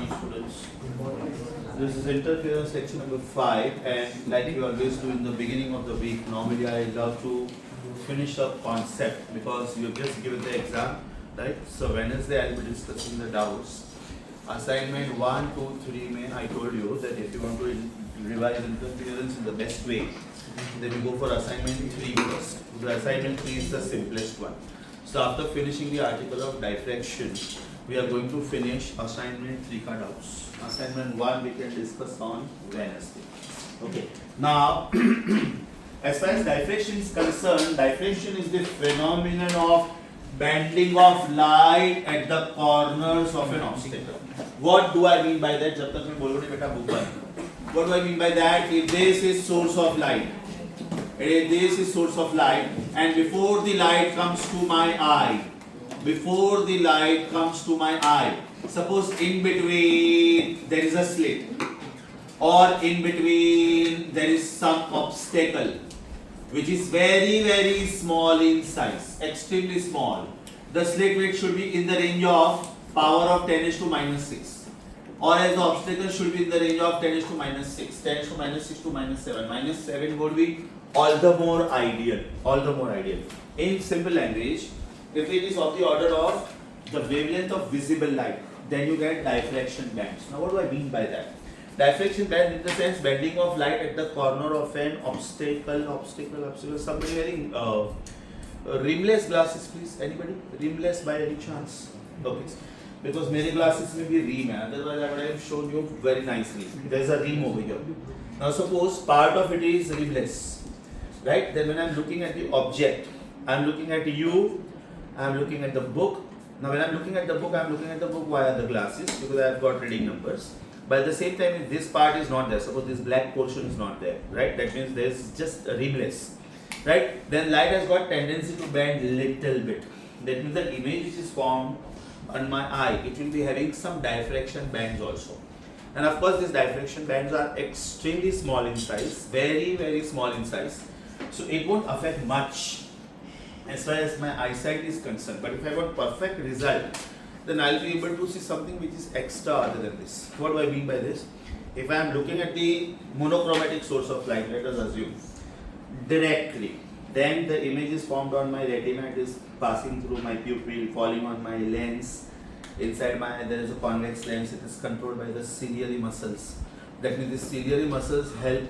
morning, students. This is interference section number 5, and like we always do in the beginning of the week, normally I love to finish up concept because you have just given the exam, right? So Wednesday I will be discussing the doubts. Assignment 1, 2, 3, main, I told you that if you want to revise interference in the best way, then you go for assignment 3 first. The assignment 3 is the simplest one. So after finishing the article of diffraction, we are going to finish assignment 3 ka doubts. Assignment 1 we can discuss on Wednesday. Okay. Now, as far as diffraction is concerned, diffraction is the phenomenon of bending of light at the corners of an obstacle. What do I mean by that? जब तक मैं बोलूँ नहीं बेटा book बंद. What do I mean by that? If this is source of light, this is source of light, and before the light comes to my eye, suppose in between there is a slit, or in between there is some obstacle which is very very small in size, extremely small. The slit weight should be in the range of power of 10 is to minus 6, or as the obstacle should be in the range of 10 is to minus 6, 10 is to minus 6 to minus 7. Minus 7 would be all the more ideal. In simple language, if it is of the order of the wavelength of visible light, then you get diffraction bands. Now what do I mean by that? Diffraction band in the sense bending of light at the corner of an obstacle. Somebody wearing rimless glasses, please. Anybody? Rimless by any chance? Okay. Because many glasses may be rim, otherwise I would have shown you very nicely. There is a rim over here. Now suppose part of it is rimless, right? Then when I am looking at the object, I am looking at you, I am looking at the book. Now when I am looking at the book, I am looking at the book via the glasses because I have got reading numbers. But at the same time, if this part is not there, suppose this black portion is not there, right? That means there is just a rimless, right? Then light has got tendency to bend little bit. That means the image which is formed on my eye, it will be having some diffraction bands also. And of course, these diffraction bands are extremely small in size, very very small in size. So it won't affect much as far as my eyesight is concerned. But if I want perfect result, then I'll be able to see something which is extra other than this. What do I mean by this? If I am looking at the monochromatic source of light, let us assume, directly, then the image is formed on my retina, it is passing through my pupil, falling on my lens. Inside my eye there is a convex lens, it is controlled by the ciliary muscles. That means the ciliary muscles help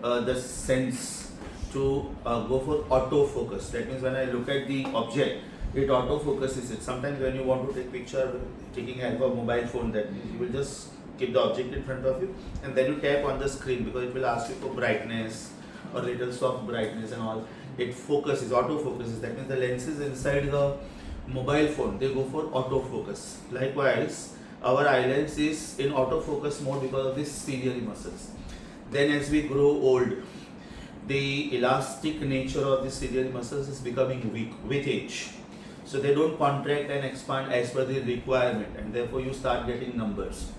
the sense to go for autofocus. That means when I look at the object, it autofocuses it. Sometimes when you want to take picture, taking help of mobile phone, that means you will just keep the object in front of you and then you tap on the screen because it will ask you for brightness or little soft brightness and all. It focuses, autofocuses. That means the lenses inside the mobile phone, they go for autofocus. Likewise, our eye lens is in autofocus mode because of these ciliary muscles. Then as we grow old, the elastic nature of the ciliary muscles is becoming weak with age. So they don't contract and expand as per the requirement, and therefore you start getting numbers,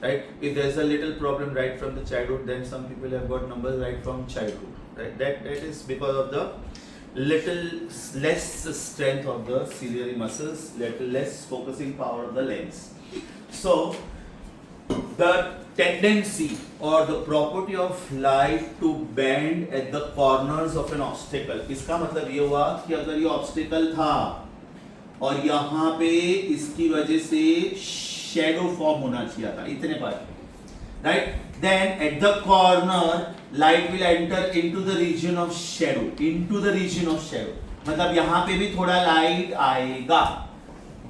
right? If there is a little problem right from the childhood, then some people have got numbers right from childhood, right? That is because of the little less strength of the ciliary muscles, little less focusing power of the lens. So the tendency or the property of light to bend at the corners of an obstacle, इसका मतलब ये हुआ कि अगर ये obstacle था और यहाँ पे इसकी वजह से shadow form होना चाहिए था इतने पर, right? Then at the corner light will enter into the region of shadow, मतलब यहाँ पे भी थोड़ा light आएगा.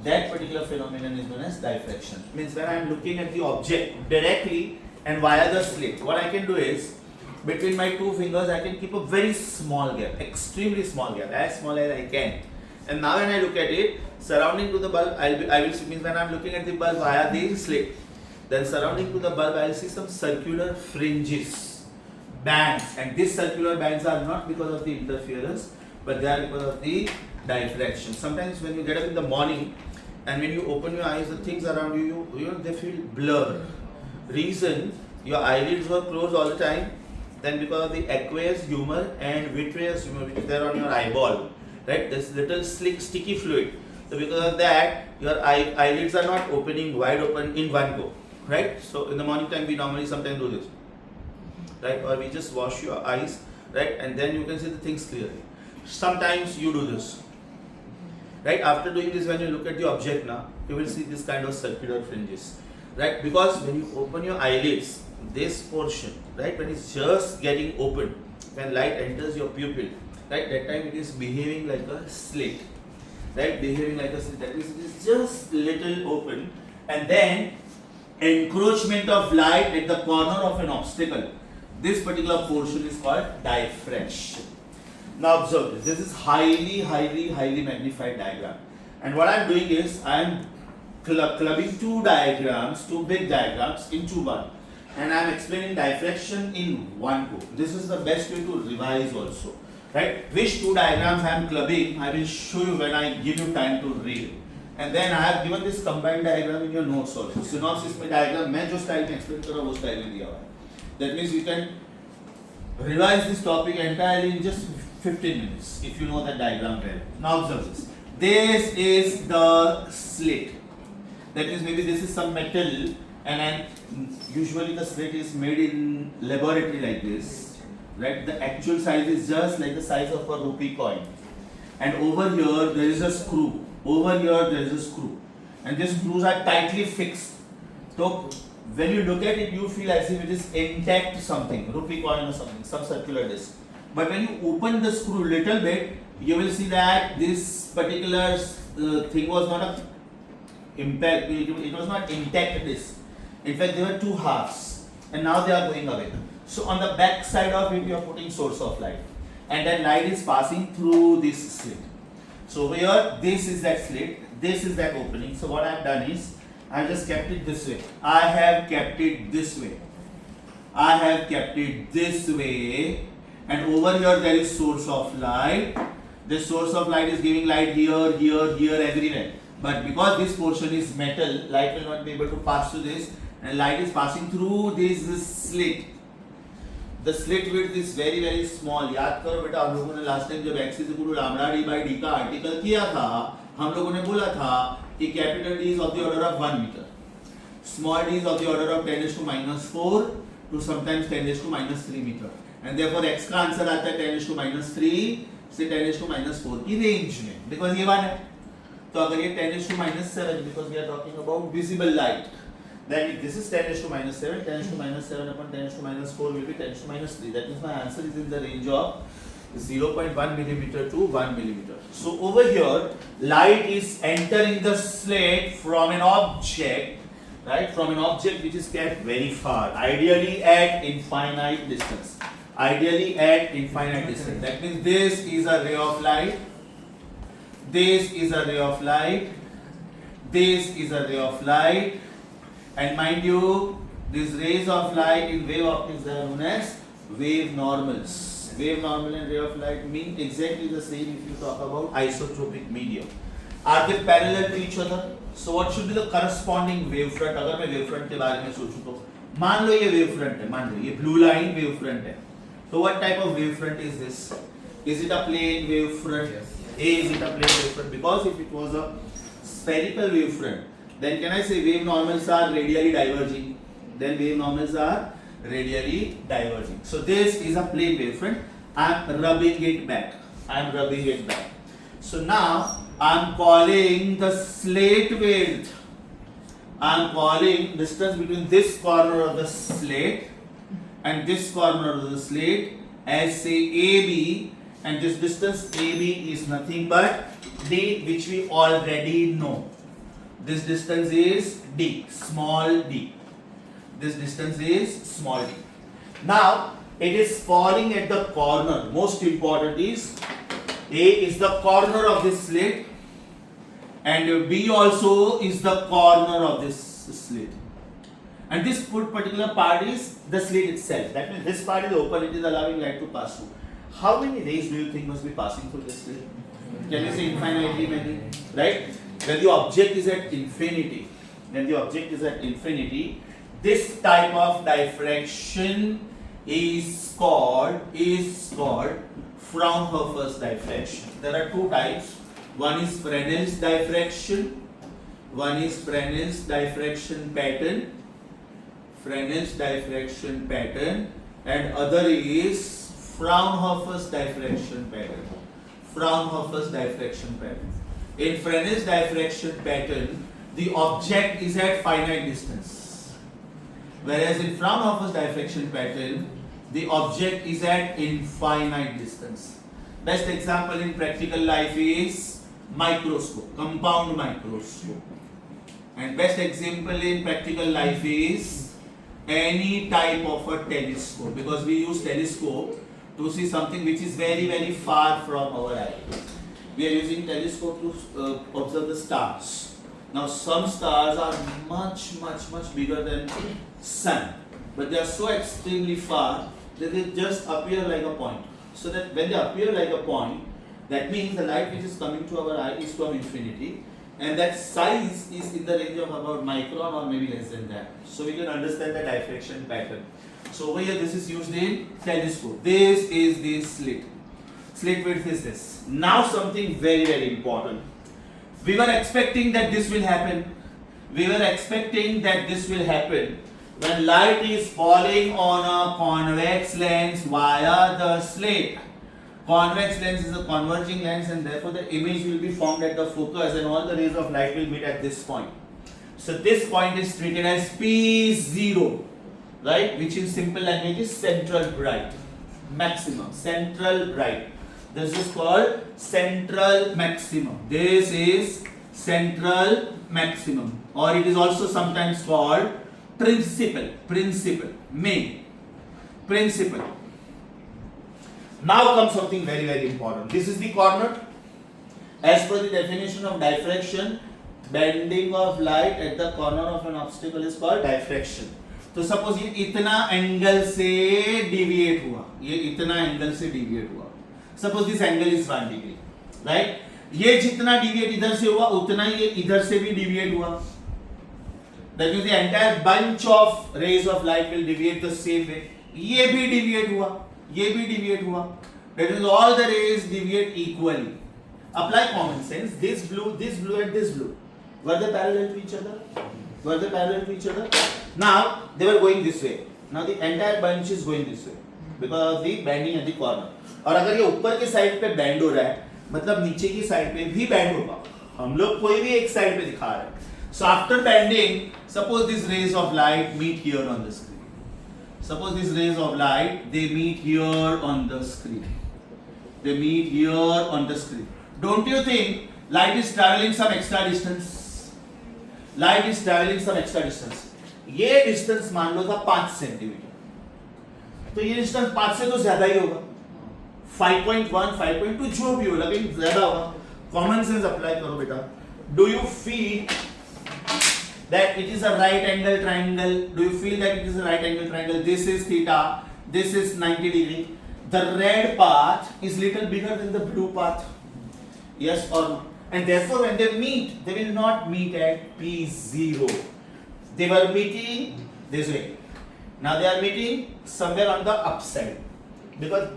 That particular phenomenon is known as diffraction. Means when I am looking at the object directly and via the slit, what I can do is between my two fingers I can keep a very small gap, extremely small gap, as small as I can. And now when I look at it, surrounding to the bulb, I will see, means when I am looking at the bulb via the slit, then surrounding to the bulb I will see some circular fringes, bands, and these circular bands are not because of the interference, but they are because of the diffraction. Sometimes when you get up in the morning and when you open your eyes, the things around you, you know, they feel blurred. Reason, your eyelids were closed all the time, then because of the aqueous humor and vitreous humor which is there on your eyeball, right? This little slick sticky fluid So because of that, your eyelids are not opening wide open in one go, right? So in the morning time, we normally sometimes do this, right? Or we just wash your eyes, right? And then you can see the things clearly. Sometimes you do this, right? After doing this, when you look at the object now, you will see this kind of circular fringes, right? Because when you open your eyelids, this portion, right, when it's just getting open, when light enters your pupil, right, that time it is behaving like a slit, right, behaving like a slit. That means it is just little open, and then encroachment of light at the corner of an obstacle. This particular portion is called diffraction. Now observe this. This is highly magnified diagram. And what I am doing is I am clubbing two diagrams, two big diagrams into one. And I am explaining diffraction in one go. This is the best way to revise also. Right? Which two diagrams I am clubbing, I will show you when I give you time to read. And then I have given this combined diagram in your notes also. Synopsis में diagram मैं जो style में explain कर रहा हूँ वो style में दिया हुआ है. That means you can revise this topic entirely in just 15 minutes if you know that diagram well. Now observe this. This is the slit. That means maybe this is some metal, and usually the slit is made in laboratory like this, right? The actual size is just like the size of a rupee coin. And over here there is a screw. Over here there is a screw. And these screws are tightly fixed. So when you look at it, you feel as if it is intact something, rupee coin or something, some circular disc. But when you open the screw little bit, you will see that this particular thing was not a impact. It was not intact disc. In fact, there were two halves, and now they are going away. So on the back side of it, you are putting source of light, and that light is passing through this slit. So over here, this is that slit, this is that opening. So what I have done is, I have just kept it this way. I have kept it this way. I have kept it this way. And over here there is source of light. This source of light is giving light here, everywhere. But because this portion is metal, light will not be able to pass through this. And light is passing through this slit. The slit width is very small. याद करो बेटा, हम लोगों ने last time जब x is equal to lambda d by d का article किया था, हम लोगों ने बोला था कि capital D is of the order of 1 meter, small d is of the order of 10 raised to minus 4 to sometimes 10 raised to minus 3 meter, and therefore x का आंसर आता है 10 raised to minus 3 से 10 raised to minus 4 की range में, because ये 1 है. तो अगर ये 10 raised to minus 7, because we are talking about visible light, then if this is 10 raised to minus 7, 10 raised to minus 7 upon 10 raised to minus 4 will be 10 raised to minus 3. That means my answer is in the range of 0.1 millimeter to 1 millimeter. So over here, light is entering the slit from an object, right? From an object which is kept very far, ideally at infinite distance. Ideally at infinite distance. That means this is a ray of light. This is a ray of light. This is a ray of light. And mind you, these rays of light in wave optics are known as wave normals. Wave normal and ray of light mean exactly the same if you talk about isotropic medium. Are they parallel to each other? So what should be the corresponding wavefront? अगर मैं wavefront के बारे में सोचूं तो मान लो ये wavefront है, मान लो ये blue line wavefront है. So what type of wavefront is this? Is it a plane wavefront? Yes. Is it a plane wavefront? Because if it was a spherical wavefront, then can I say wave normals are radially diverging? Then wave normals are radially diverging. So this is a plane wavefront. I am rubbing it back. I am rubbing it back. So now I am calling the slit width. I am calling distance between this corner of the slit and this corner of the slit as say AB, and this distance AB is nothing but D, which we already know. This distance is D, small d. This distance is small d. Now it is falling at the corner. Most important is A is the corner of this slit and B also is the corner of this slit. And this particular part is the slit itself. That means this part is open, it is allowing light to pass through. How many rays do you think must be passing through this slit? Can you say infinitely many? Right? When the object is at infinity, this type of diffraction is called Fraunhofer's diffraction. There are two types. One is Fresnel's diffraction. One is Fresnel's diffraction pattern. Fresnel's diffraction pattern, and other is Fraunhofer's diffraction pattern. Fraunhofer's diffraction pattern. In Fresnel's diffraction pattern, the object is at finite distance, whereas in Fraunhofer's diffraction pattern, the object is at infinite distance. Best example in practical life is microscope, compound microscope. And best example in practical life is any type of a telescope, because we use telescope to see something which is very, very far from our eye. We are using telescope to observe the stars. Now some stars are much bigger than sun, but they are so extremely far that they just appear like a point. So that when they appear like a point, that means the light which is coming to our eye is from infinity, and that size is in the range of about micron or maybe less than that. So we can understand the diffraction pattern. So over here this is used in telescope. This is the slit. Slit width is this. Now something very important. We were expecting that this will happen. We were expecting that this will happen when light is falling on a convex lens via the slit. Convex lens is a converging lens, and therefore the image will be formed at the focus and all the rays of light will meet at this point. So this point is treated as P0, right? Which in simple language is central bright, maximum, central bright. This is called central maximum. This is central maximum, or it is also sometimes called principal, main, principal. Now comes something very important. This is the corner. As per the definition of diffraction, bending of light at the corner of an obstacle is called diffraction. तो suppose ये इतना angle से deviate हुआ, ये इतना angle से deviate हुआ. Suppose this angle is 1 degree, right? ये जितना डिविएट इधर से हुआ उतना ही ये इधर से भी डिविएट हुआ. That means the entire bunch of rays of light will deviate the same way. ये भी डिविएट हुआ, ये भी डिविएट हुआ. That means all the rays deviate equally. Apply common sense. This blue and this blue. Were they parallel to each other? Were they parallel to each other? Now they were going this way. Now the entire bunch is going this way because of the bending at the corner. और अगर ये ऊपर के side पे band हो रहा है, मतलब नीचे की साइड पे भी बैंड होगा. हम लोग कोई भी एक साइड पे दिखा रहे हैं. So after bending, suppose these rays of light meet here on the screen. Suppose these rays of light, they meet here on the screen. They meet here on the screen. Don't you think light is traveling some extra distance? Light is traveling some extra distance. ये distance मान लो था 5 centimetre. तो ये distance 5 से तो ज्यादा ही होगा. 5.1, 5.2 जो भी हो, लेकिन ज्यादा होगा. Common sense apply करो बेटा. Do you feel that it is a right angle triangle? Do you feel that it is a right angle triangle? This is theta, this is 90 degree. The red path is little bigger than the blue path. Yes or no? And therefore when they meet, they will not meet at P0. They were meeting this way. Now they are meeting somewhere on the upside because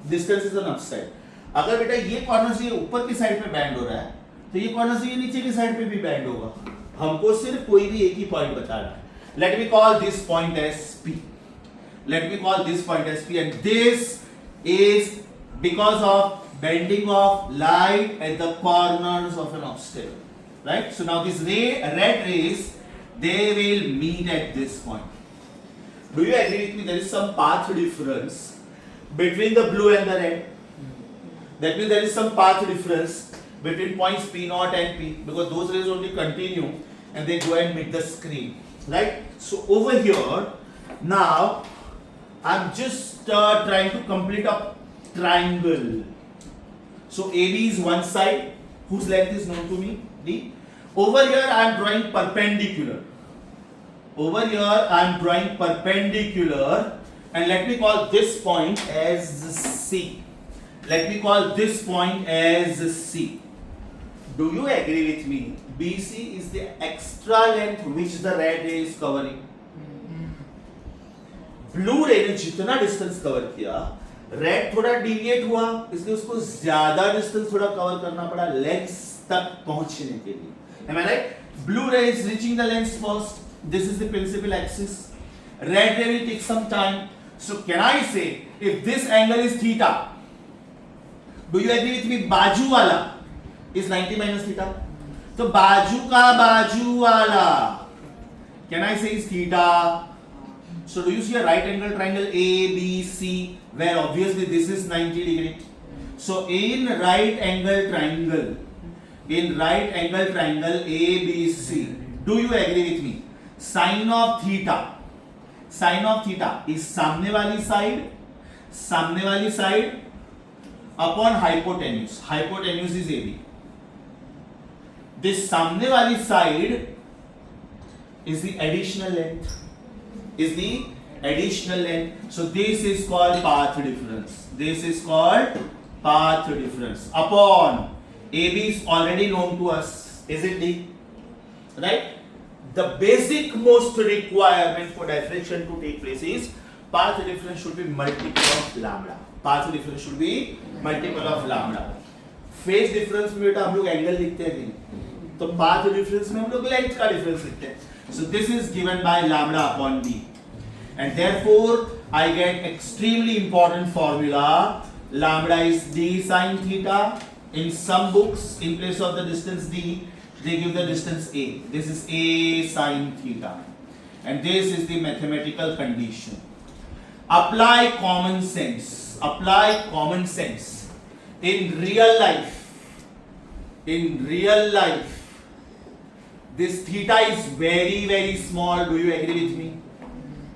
distance is on upside. अगर बेटा ये corner से ये ऊपर की side पे band हो रहा है, तो ये कॉर्नर से ये नीचे की साइड पे भी बैंड होगा. हमको सिर्फ कोई भी एक ही पॉइंट बताना है. Let me call this point as P. Let me call this point as P, and this is because of bending of light at the corners of an obstacle, right? So now these red rays, they will meet at this point. Do you agree with me? There is some path difference between the blue and the red. That means there is some path difference between points P0 and P, because those rays only continue and they go and meet the screen, right? So over here, now I'm just trying to complete a triangle. So AB is one side whose length is known to me, D. Over here I am drawing perpendicular. Over here I am drawing perpendicular, and let me call this point as C. Let me call this point as C. Do you agree with me? BC is the extra length which the red ray is covering. Blue ray ने जितना distance cover किया, red थोड़ा deviate हुआ, इसलिए उसको ज्यादा distance थोड़ा cover करना पड़ा लेंस तक पहुंचने के लिए. Am I right? Blue ray is reaching the lens first. This is the principal axis. Red ray will take some time. So can I say if this angle is theta, do you agree with me? बाजू वाला is 90 minus theta. तो बाजू का बाजू वाला can I say is theta? So do you see a right angle triangle A, B, C where obviously this is 90 degree. So in right angle triangle A, B, C, do you agree with me? Sine of theta is सामने वाली side upon hypotenuse. Hypotenuse is AB. This सामने वाली side is the additional length. So this is called path difference. Upon AB is already known to us, isn't it? Right? The basic most requirement for diffraction to take place is path difference should be multiple of lambda. Phase difference में बेटा हम लोग angle लिखते हैं नहीं, तो path difference में हम लोग लेंथ का डिफरेंस लिखते हैं. So this is given by lambda upon b, and therefore I get extremely important formula. Lambda is d sin theta. In some books, in place of the distance d, they give the distance a. This is a sin theta, and this is the mathematical condition. Apply common sense. In real life, this theta is very, very small. Do you agree with me?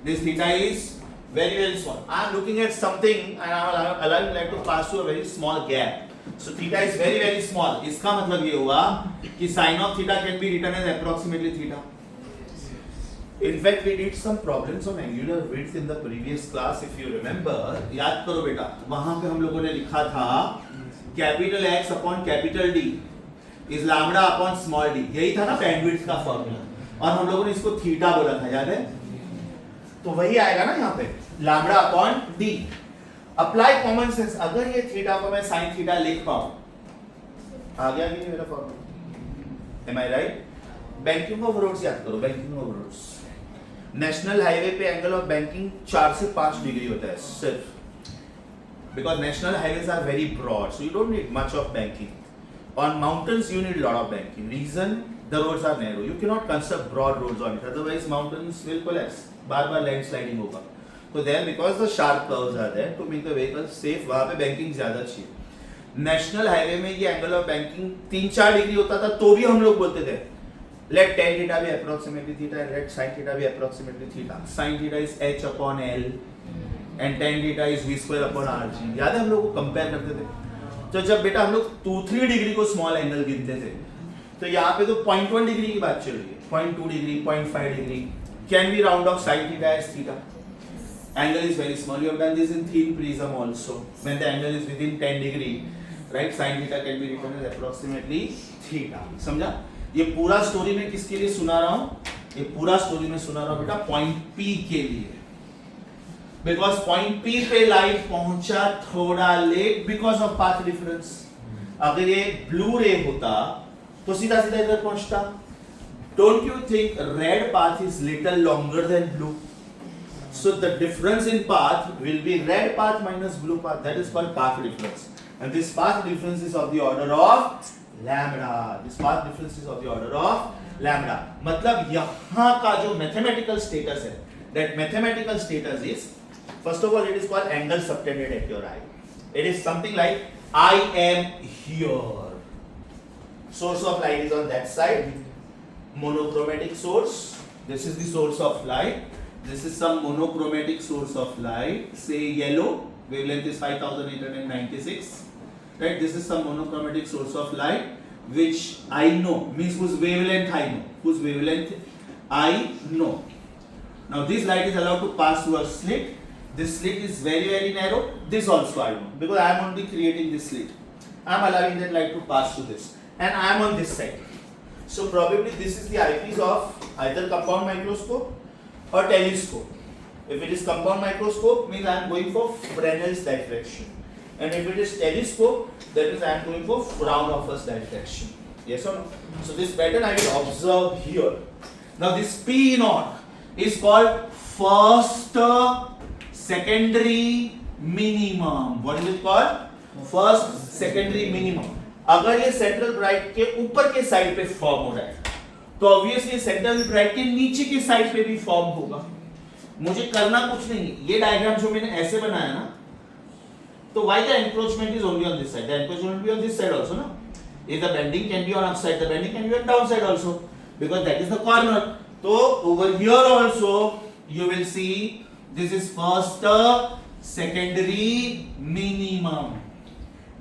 This theta is very, very small. I am looking at something and I am allowing light to pass through a very small gap. So theta is very, very small. इसका मतलब ये हुआ कि sin of theta can be written as approximately theta. In fact, we did some problems on angular width in the previous class. If you remember, याद करो बेटा, वहाँ पे हम लोगों ने लिखा था capital X upon capital D is lambda upon small d. यही था ना bandwidth का फॉर्मूला, और हम लोगों ने इसको थीटा बोला था, याद है? तो वही आएगा ना यहाँ पे lambda upon d. Apply common sense. अगर ये थीटा को मैं sin थीटा लिख पाऊँ, आ गया कि नहीं मेरा formula? Am I right? Banking of roads याद करो. Banking of roads, national highway पे एंगल ऑफ बैंकिंग 4 से 5 डिग्री होता है सिर्फ, because national highways are very broad, so you don't need much of banking. On mountains you need a lot of banking. Reason, the roads are narrow. You cannot construct broad roads on it, otherwise mountains will collapse. बार-बार landsliding होगा. So there, because the sharp curves are there, to make the vehicle safe, वहाँ पे banking ज्यादा चाहिए. National highway में ये angle of banking 3-4 degree होता था, तो भी हम लोग बोलते थे let tan theta be approximately theta and let sin theta be approximately theta. Sin theta is h upon l and tan theta is v square upon rg. याद है हम लोग को कंपेयर करते थे. तो जब बेटा हम लोग 2-3 डिग्री को स्मॉल एंगल गिनते थे, तो यहाँ पे तो 0.1 डिग्री की बात चल रही है, 0.2 degree, 0.5 degree. Can we round off sin theta as theta? Angle is very small. You have done this in thin prism also. When the angle is within 10 degree, right? Sin theta can be written as approximately theta. समझा? ये पूरा story में किसके लिए सुना रहा हूँ? ये पूरा स्टोरी में सुना रहा हूँ बेटा पॉइंट P के लिए, बिकॉज पॉइंट P पे लाइट पहुंचा थोड़ा late because of path difference. अगर ये ब्लू रे होता तो सीधा सीधा इधर पहुंचता. Don't you think red path is little longer than blue? So the difference in path will be red path minus blue path. That is called path difference. And this path difference is of the order of lambda. मतलब यहाँ का जो mathematical status है, that mathematical status is, first of all, it is called angle subtended at your eye. It is something like I am here. Source of light is on that side. Monochromatic source. This is the source of light. This is some monochromatic source of light, say yellow, wavelength is 5896, right? This is some monochromatic source of light which I know, means whose wavelength I know. Now this light is allowed to pass through a slit. This slit is very, very narrow. This also I know, because I am only creating this slit. I am allowing that light to pass through this, and I am on this side. So probably this is the eyepiece of either compound microscope or telescope. If it is compound microscope, means I am going for Fresnel's diffraction. And if it is telescope, that means I am going for Fraunhofer's diffraction. Yes or no? So this pattern I will observe here. Now this P naught is called first secondary minimum. What is it called? First secondary minimum. अगर ये central bright के ऊपर के side पे form हो रहा है, तो ऑब्वियसली सेंट्रल ब्राइट के नीचे के साइड पे भी फॉर्म होगा. मुझे करना कुछ नहीं, ये डायग्राम जो मैंने ऐसे बनाया ना, तो why the encroachment is only on this side? The encroachment will be on this side also, no? If the bending can be on upside, the bending can be on downside also, because that is the corner. So over here also you will see this is first secondary minimum.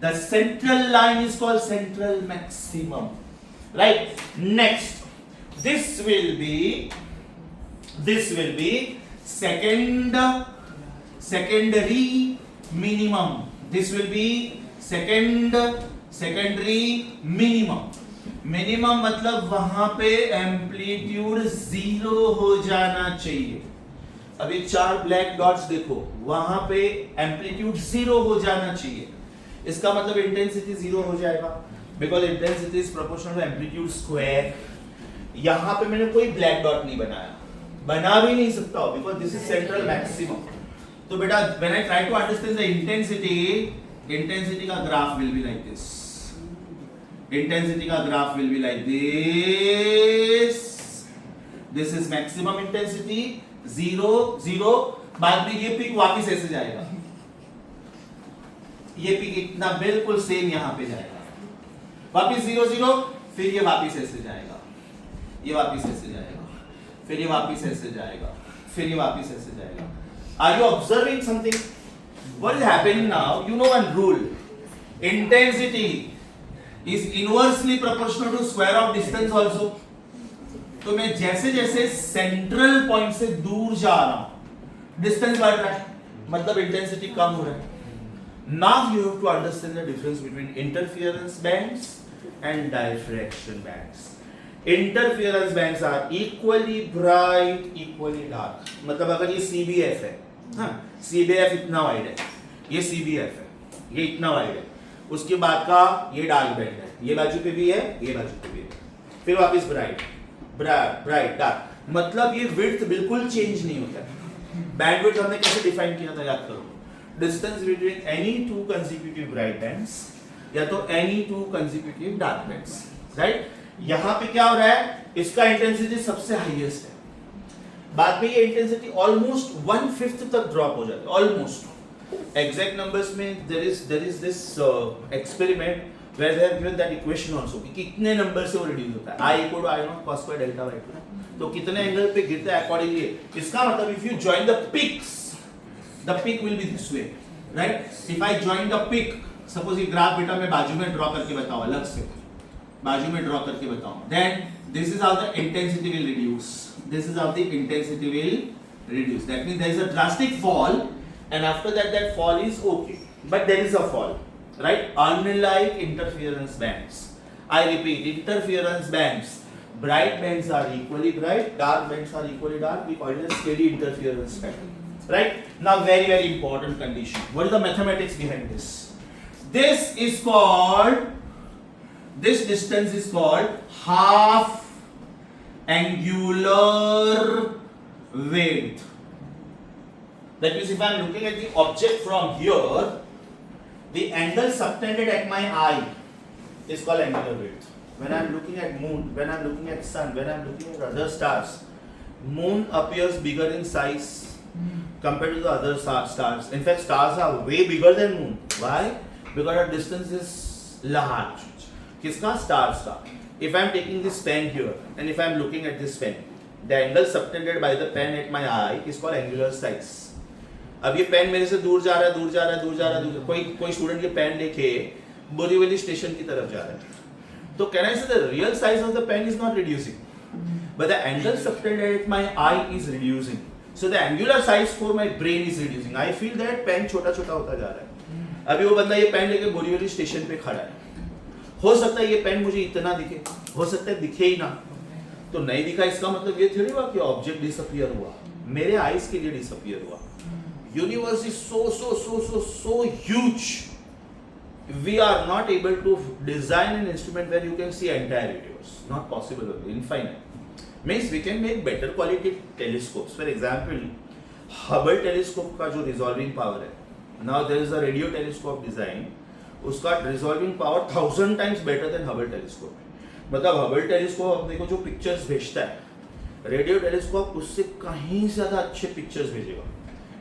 The central line is called central maximum, right? Next, this will be secondary minimum. This will be secondary minimum. Minimum मतलब वहां पे amplitude 0 हो जाना चाहिए. अभी 4 black dots देखो, वहां पे एम्पलीट्यूड 0 हो जाना चाहिए. इसका मतलब इंटेंसिटी 0 हो जाएगा, because intensity is proportional to amplitude square. यहां पे मैंने कोई ब्लैक डॉट नहीं बनाया, बना भी नहीं सकता हूं, because this is central maximum. तो बेटा when I try to understand the intensity का graph will be like this. Intensity का graph will be like this. This is maximum intensity 0 0. बाद में ये पिक वापस ऐसे जाएगा, ये पिक इतना बिल्कुल सेम यहां पे जाएगा, वापस 0 0, फिर ये वापस ऐसे जाएगा, ये वापस ऐसे जाएगा, फिर ये वापस ऐसे जाएगा, फिर ये वापस ऐसे जाएगा. Are you observing something? What is happening now? You know one rule. Intensity is inversely proportional to square of distance also. तो मैं जैसे जैसे सेंट्रल पॉइंट से दूर जा रहा हूं, डिस्टेंस बढ़ रहा है, मतलब इंटेंसिटी कम हो रहा है. Now you have to understand the difference between interference bands and diffraction bands. Interference bands are equally bright, equally dark. मतलब अगर ये CBF है, हाँ, CBF इतना वाइड है, ये CBF है, ये इतना वाइड है, उसके बाद का ये डार्क बैंड है, ये बाजू पे भी है, ये बाजू पे भी है, फिर वापस ब्राइट ब्राइट डार्क. मतलब ये विड्थ बिल्कुल चेंज नहीं होता है. बैंड विड्थ हमने कैसे डिफाइन किया था, याद करो. Distance between any two consecutive bright bands या तो any two consecutive dark bands, right. यहां पे क्या हो रहा है, इसका इंटेंसिटी सबसे हाईएस्ट है, बाद में ये इंटेंसिटी ऑलमोस्ट 1/5 तक ड्रॉप हो जाती है, ऑलमोस्ट. एग्जैक्ट नंबर्स में there is this experiment where they have given that equation also कि कितने नंबर से वो रिड्यूस होता है. I = I0 cos square delta y2, तो कितने एंगल पे गिरता है अकॉर्डिंगली. इसका मतलब if you join the peaks, the peak will be this way, right? If I join the peak, suppose ये ग्राफ बेटा मैं बाजू में ड्रॉ करके बताऊं, अलग से बाजू में ड्रॉ करके बताऊं, then this is how the intensity will reduce. This is how the intensity will reduce. That means there is a drastic fall, and after that that fall is okay, but there is a fall, right? Unlike interference bands. I repeat, interference bands, bright bands are equally bright, dark bands are equally dark. We call it a steady interference pattern. Right? Now very important condition. What is the mathematics behind this? This distance is called half angular width. That means if I am looking at the object from here, the angle subtended at my eye is called angular width. When I am looking at moon, when I am looking at sun, when I am looking at other stars, moon appears bigger in size compared to the other stars. In fact, stars are way bigger than moon. Why? Because the distance is large. किसका? Stars का. If I am taking this pen here and if I am looking at this pen, the angle subtended by the pen at my eye is called angular size. अब ये pen मेरे से दूर जा रहा है, कोई स्टूडेंट ये पेन लेके बोरीवली स्टेशन की तरफ जा रहा है, तो can I say the real size of the pen is not reducing, but the angle subtended at my eye is reducing. So the angular size for my brain is reducing. I feel that pen छोटा छोटा होता जा रहा है. अभी वो बंदा ये पेन लेके बोरीवली स्टेशन पे खड़ा है, हो सकता है ये पेन मुझे इतना दिखे, हो सकता है दिखे ही ना. तो नहीं दिखा इसका मतलब ये थोड़ी हुआ कि ऑब्जेक्ट डिसअपीयर हुआ. मेरे आईज के लिए डिसअपियर हुआ. Universe is so huge. We are not able to design an instrument where you can see entire universe. Not possible, infinite. Means we can make better quality telescopes. For example, Hubble telescope का जो resolving power है, now there is a radio telescope design, उसका resolving power 1000 times better than Hubble telescope. मतलब Hubble telescope अपने को जो pictures भेजता है, रेडियो टेलीस्कोप उससे कहीं ज्यादा अच्छे पिक्चर्स भेजेगा.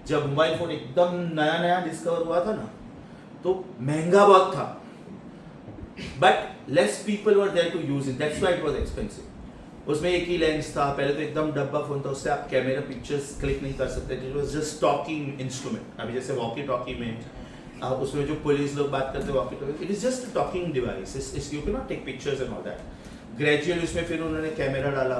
जब मोबाइल फोन एकदम नया नया डिस्कवर हुआ था ना, तो महंगा बहुत था, but less people were there to use it, that's why it was expensive. उसमें एक ही लेंस था, पहले तो एकदम डब्बा फोन था, उससे आप कैमरा पिक्चर्स क्लिक नहीं कर सकते थे. It was just talking instrument. अभी जैसे वॉकी टॉकी में उसमें जो पुलिस लोग बात करते हैं walkie talkie, it is just talking device. You can not take pictures and all that. Gradually उसमें फिर उन्होंने कैमरा डाला,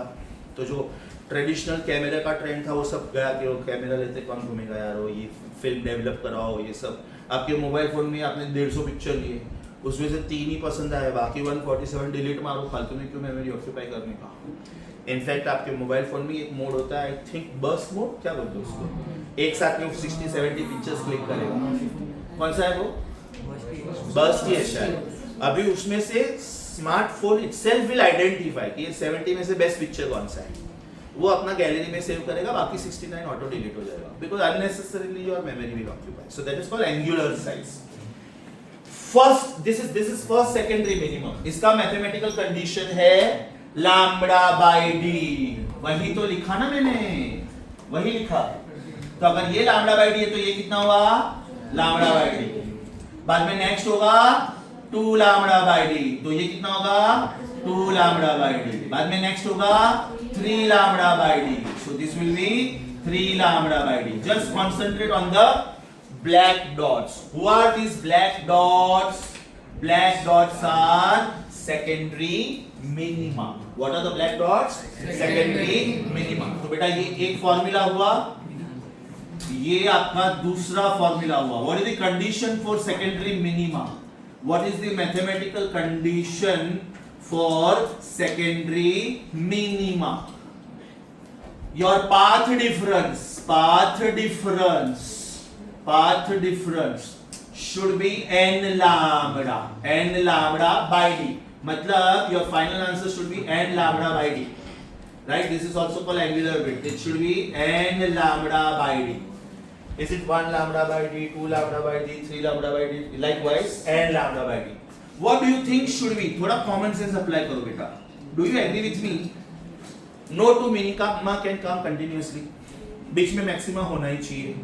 तो जो ट्रेडिशनल कैमरा का ट्रेंड था वो सब गया कि वो कैमरा लेते कौन घूमेगा यार, वो ये फिल्म डेवलप कराओ, ये सब. आपके मोबाइल फ़ोन में आपने 150 पिक्चर लिए, उसमें से 3 ही पसंद आए, बाकी 147 डिलीट मारो, फालतू में क्यों मेमोरी ऑक्यूपाई करने का. इनफैक्ट आपके मोबाइल फ़ोन में एक मोड होता है, आई थिंक बर्स्ट मोड, क्या बोलते हैं उसको, एक साथ में 60-70 पिक्चर्स क्लिक करेगा. कौन सा है वो? बर्स्ट ही है शायद. अभी उसमें से स्मार्टफोन इटसेल्फ विल आइडेंटिफाई कि ये 70 में से बेस्ट पिक्चर कौन सा है, वो अपना गैलरी में सेव करेगा, बाकी 69 ऑटो डिलीट हो जाएगा, because unnecessarily your memory will occupy. So that is called angular size. First this is first secondary minimum. इसका मैथमेटिकल कंडीशन है लैम्बडा बाय डी. वही तो लिखा ना मैंने, वही लिखा. तो अगर ये लैम्बडा बाय डी है तो ये कितना हुआ? Lambda by D. बाद में नेक्स्ट होगा 2 लैम्बडा बाय डी, तो ये कितना होगा? 2 लैम्बडा बाय डी. बाद में नेक्स्ट होगा 3 lambda by d. So this will be 3 lambda by d. Just concentrate on the black dots. Who are these black dots? Black dots are secondary minima. What are the black dots? Secondary minima. तो बेटा ये एक formula हुआ, ये आपका दूसरा formula हुआ. What is the condition for secondary minima? What is the mathematical condition for secondary minima? Your path difference should be n lambda by d. मतलब your final answer should be n lambda by d, right? This is also called angular width. It should be n lambda by d. Is it 1 lambda by d, 2 lambda by d, 3 lambda by d? Likewise n lambda by d. What do you think should be? थोड़ा common sense apply करो बेटा. Do you agree with me? No to minima can come continuously. बीच में maxima होना ही चाहिए.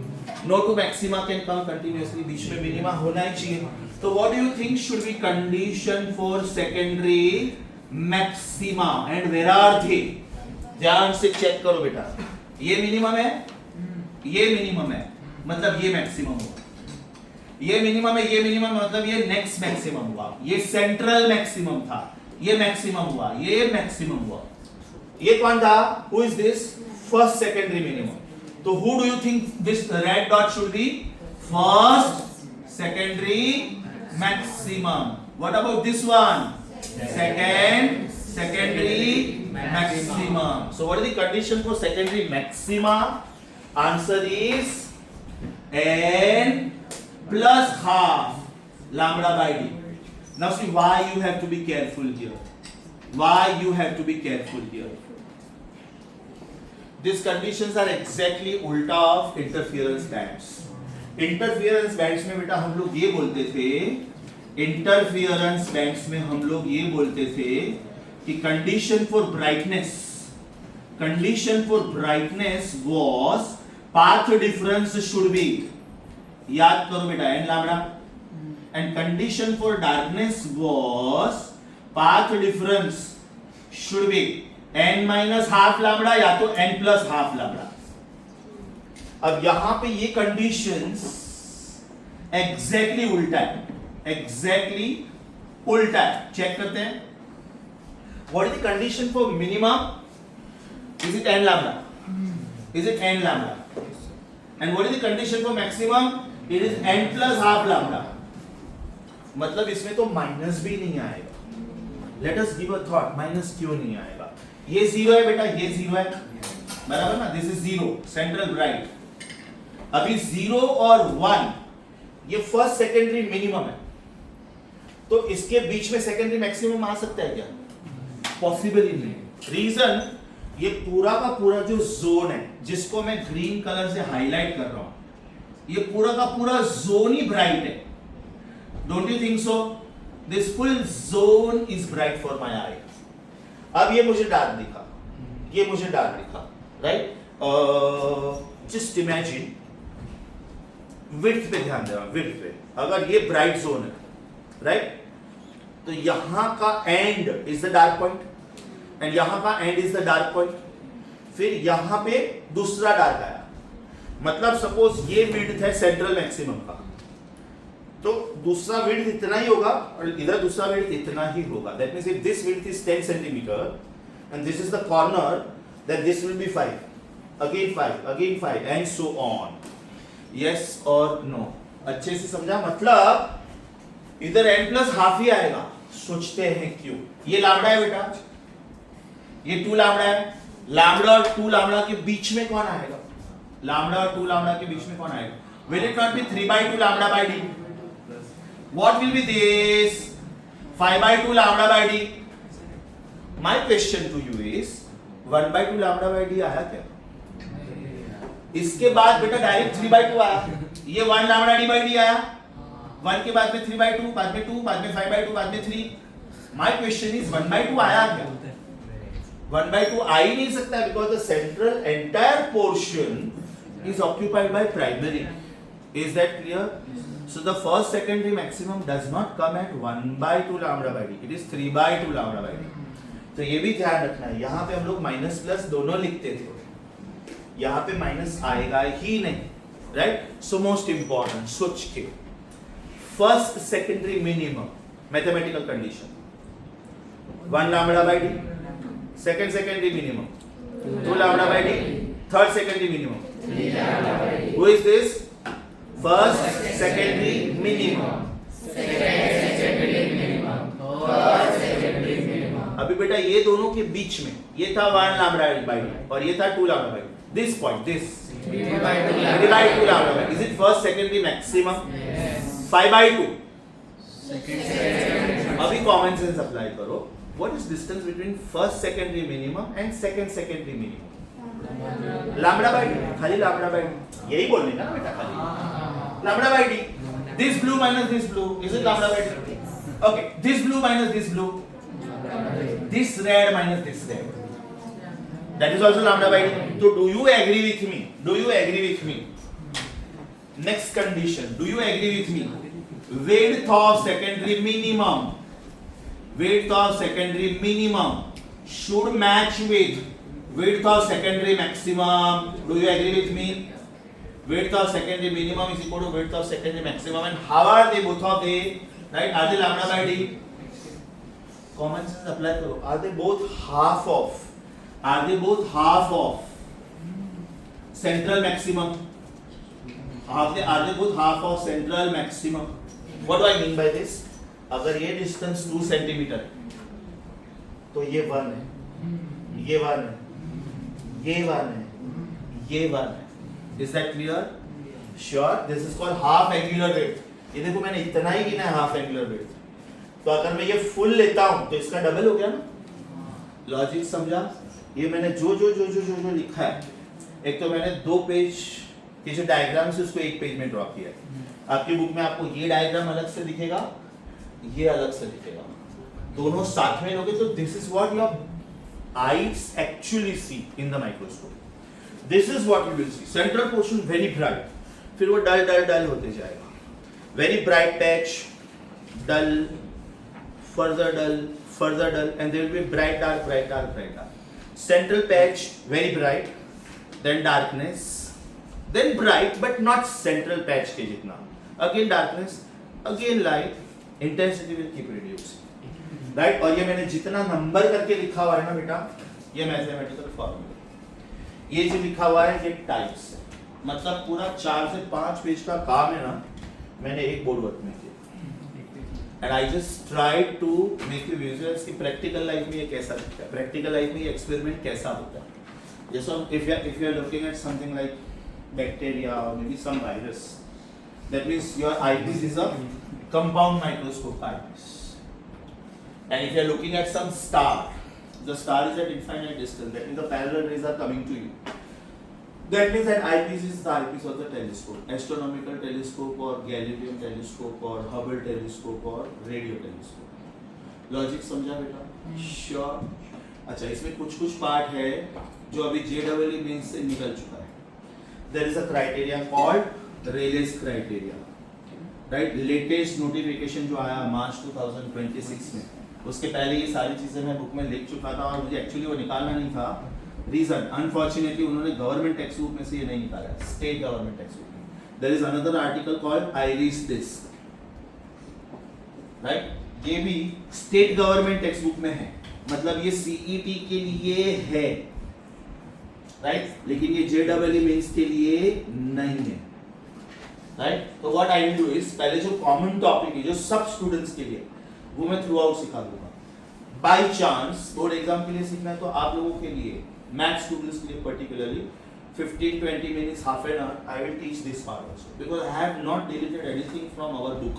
No to maxima can come continuously. बीच में minima होना ही चाहिए. तो what do you think should be condition for secondary maxima and where are they? ध्यान से check करो बेटा. ये minimum है, ये minimum है, मतलब ये maximum होगा. ये मिनिमम है, ये मिनिमम मतलब ये नेक्स्ट मैक्सिमम हुआ. ये सेंट्रल मैक्सिमम था, ये मैक्सिमम हुआ, ये मैक्सिमम हुआ. ये कौन था? Who is this? First secondary minimum. तो who do you think this red dot should be? First secondary maximum. What about this one? Second secondary maximum. So what is the condition for secondary maxima? Answer is n plus half lambda by d. Now see why you have to be careful here. Why you have to be careful here. These conditions are exactly ulta of interference bands. Interference bands में बेटा हम लोग ये बोलते थे, interference bands में हम लोग ये बोलते थे कि condition for brightness was path difference should be, याद करो बेटा, n lambda, and condition for darkness was path difference should be n minus half lambda या तो n plus half lambda. अब यहां पे ये conditions exactly उल्टा है, exactly उल्टा है. चेक करते हैं. What is the condition for minimum? Is it n lambda? Is it n lambda? And what is the condition for maximum? It is n plus half lambda. मतलब इसमें तो minus भी नहीं आएगा. Let us give a thought. Minus क्यों नहीं आएगा? ये जीरो है बेटा, ये जीरो है. बराबर ना, दिस इज 0 सेंट्रल ब्राइट। अभी 0 और 1 ये फर्स्ट सेकेंडरी मिनिमम है, तो इसके बीच में सेकेंडरी मैक्सिमम आ सकता है क्या? पॉसिबल ही नहीं। रीजन, ये पूरा का पूरा जो जोन है जिसको मैं ग्रीन कलर से हाईलाइट कर रहा हूं, ये पूरा का पूरा जोन ही ब्राइट है। Don't you think so? This full zone is bright for my eye. अब ये मुझे डार्क दिखा, ये मुझे डार्क दिखा, राइट? जस्ट इमेजिन, विड्थ पे ध्यान देना, विड्थ पे। अगर ये ब्राइट जोन है, राइट, तो यहां का and is the dark point and यहां का and is the dark point. फिर यहां पे दूसरा डार्क आया, मतलब सपोज ये विड्थ है सेंट्रल मैक्सिमम का, तो दूसरा विड्थ इतना ही होगा और इधर दूसरा विड्थ इतना ही होगा। That means if this width is 10 centimetre and this is the corner, then this will be 5, again 5, again 5 and so on. Yes और नो? अच्छे से समझा? मतलब इधर n प्लस हाफ ही आएगा। सोचते हैं क्यों? ये लैम्बडा है बेटा, ये 2 लैम्बडा है। लैम्बडा और 2 लैम्बडा के बीच में कौन आएगा? लैम्बडा और 2 लैम्बडा के बीच में कौन आएगा? Will it not be 3/2 lambda by d? What will be this? 5/2 lambda by d. My question to you is 1/2 lambda by d आया क्या? इसके बाद बेटा डायरेक्ट 3/2 आया। ये 1 lambda d by d आया, 1 के बाद में 3/2, बाद में 2, बाद में 5/2, बाद में 3। My question is 1/2 आया क्या? 1/2 आ ही नहीं सकता, because the central entire portion is occupied by primary. Is that clear? So the first secondary maximum does not come at 1/2 lambda by d. It is 3/2 lambda by d. तो ये भी ध्यान रखना है। यहाँ पे हम लोग माइनस प्लस दोनों लिखते थे, यहाँ पे माइनस आएगा ही नहीं, राइट? सो मोस्ट इंपॉर्टेंट, सोच के first secondary minimum mathematical condition 1 lambda by d, second secondary minimum 2 lambda by d, third secondary minimum 3 lambda by d. Who is this? First secondary minimum, second secondary minimum, third secondary minimum. अभी बेटा ये दोनों के बीच में ये था 1 lambda by d और ये था 2 lambda by d. This point, this 3/2 lambda by d. Is it first secondary maximum? Yes. 5/2. अभी कॉमन सेंस अप्लाई करो। What is distance between first secondary minimum and second secondary minimum? lambda by d, खाली lambda by d, यही बोलने का ना बेटा, खाली lambda by d. This blue minus this blue, is it lambda by d? Okay, this blue minus this blue, this red minus this red, that is also lambda by d. So do you agree with me? Do you agree with me? Next condition, do you agree with me? Width of secondary minimum, width of secondary minimum should match with width of secondary maximum. Do you agree with me? Width of secondary minimum is equal to width of secondary maximum, and how are they, both of they, right? Are they lambda by d? Common sense apply करो. Are they both half of? Are they both half of central maximum? Are they both half of central maximum? What do I mean by this? अगर ये distance 2 centimetre है तो ये 1 है, ये 1 है, ये 1 है, ये 1 है। Is that clear? Sure. This is called half angular width. ये देखो मैंने इतना ही गिना है half angular width। तो अगर मैं ये फुल लेता हूं तो इसका डबल हो गया ना? लॉजिक समझा? ये मैंने जो लिखा है, एक तो मैंने 2 पेज के जो डायग्राम से उसको 1 पेज में ड्रॉ किया है। आपकी बुक में आपको ये डायग्राम अलग से दिखेगा, ये अलग से दिखेगा, दोनों साथ में लोगे तो this is what your eyes actually see in the microscope. This is what you will see. Central portion very bright, फिर वो डल डल डल होते जाएगा। Very bright patch, dull, further dull, and there will be bright dark, bright dark, bright dark. Central patch very bright, then darkness, then bright but not central patch के जितना, again darkness, again light, intensity will keep reducing, right? और ये मैंने जितना number करके लिखा हुआ है ना बेटा, ये मैथमेटिकल फॉर्मूला, ये जो लिखा हुआ है ये टाइप्स है, मतलब पूरा 4 से 5 पेज का काम है ना, मैंने एक बोर्ड वर्क में किया। And I just tried to make you visualize कि प्रैक्टिकल लाइफ में ये कैसा दिखता है, प्रैक्टिकल लाइफ में ये एक्सपेरिमेंट कैसा होता है। Yes, so if you are looking at something like bacteria or maybe some virus, that means your eyepiece is a compound microscope eyepiece. And if you are looking at some star, the star is at infinite distance. That means the parallel rays are coming to you. That means that eyepiece is the eyepiece of the telescope, astronomical telescope or Galilean telescope or Hubble telescope or radio telescope. Logic समझा बेटा? Sure? अच्छा, इसमें कुछ part है जो अभी JEE mains से निकल चुका है. There is a criteria called Rayleigh's criteria, right? Latest notification जो आया मार्च 2026 में, उसके पहले ये सारी चीजें मैं बुक में लिख चुका था और मुझे एक्चुअली वो निकालना नहीं था. रीजन, अनफॉर्चुनेटली उन्होंने गवर्नमेंट टेक्स्ट बुक में से ये नहीं निकाला, स्टेट गवर्नमेंट टेक्स्ट बुक में. There is another article called iris disc, right? ये भी स्टेट गवर्नमेंट टेक्स्ट बुक में है, मतलब ये सीईटी के लिए है, राइट? लेकिन ये JEE मेंस के लिए नहीं है, राइट? तो what I will do is, पहले जो कॉमन टॉपिक है जो सब स्टूडेंट्स के लिए, वो मैं थ्रू आउट सिखा दूंगा. बाय चांस बोर्ड एग्जाम के लिए सीखना है तो आप लोगों के लिए, मैथ स्टूडेंट्स के लिए particularly 15-20 minutes, half an hour, I will teach this part also because I have not deleted anything from our book.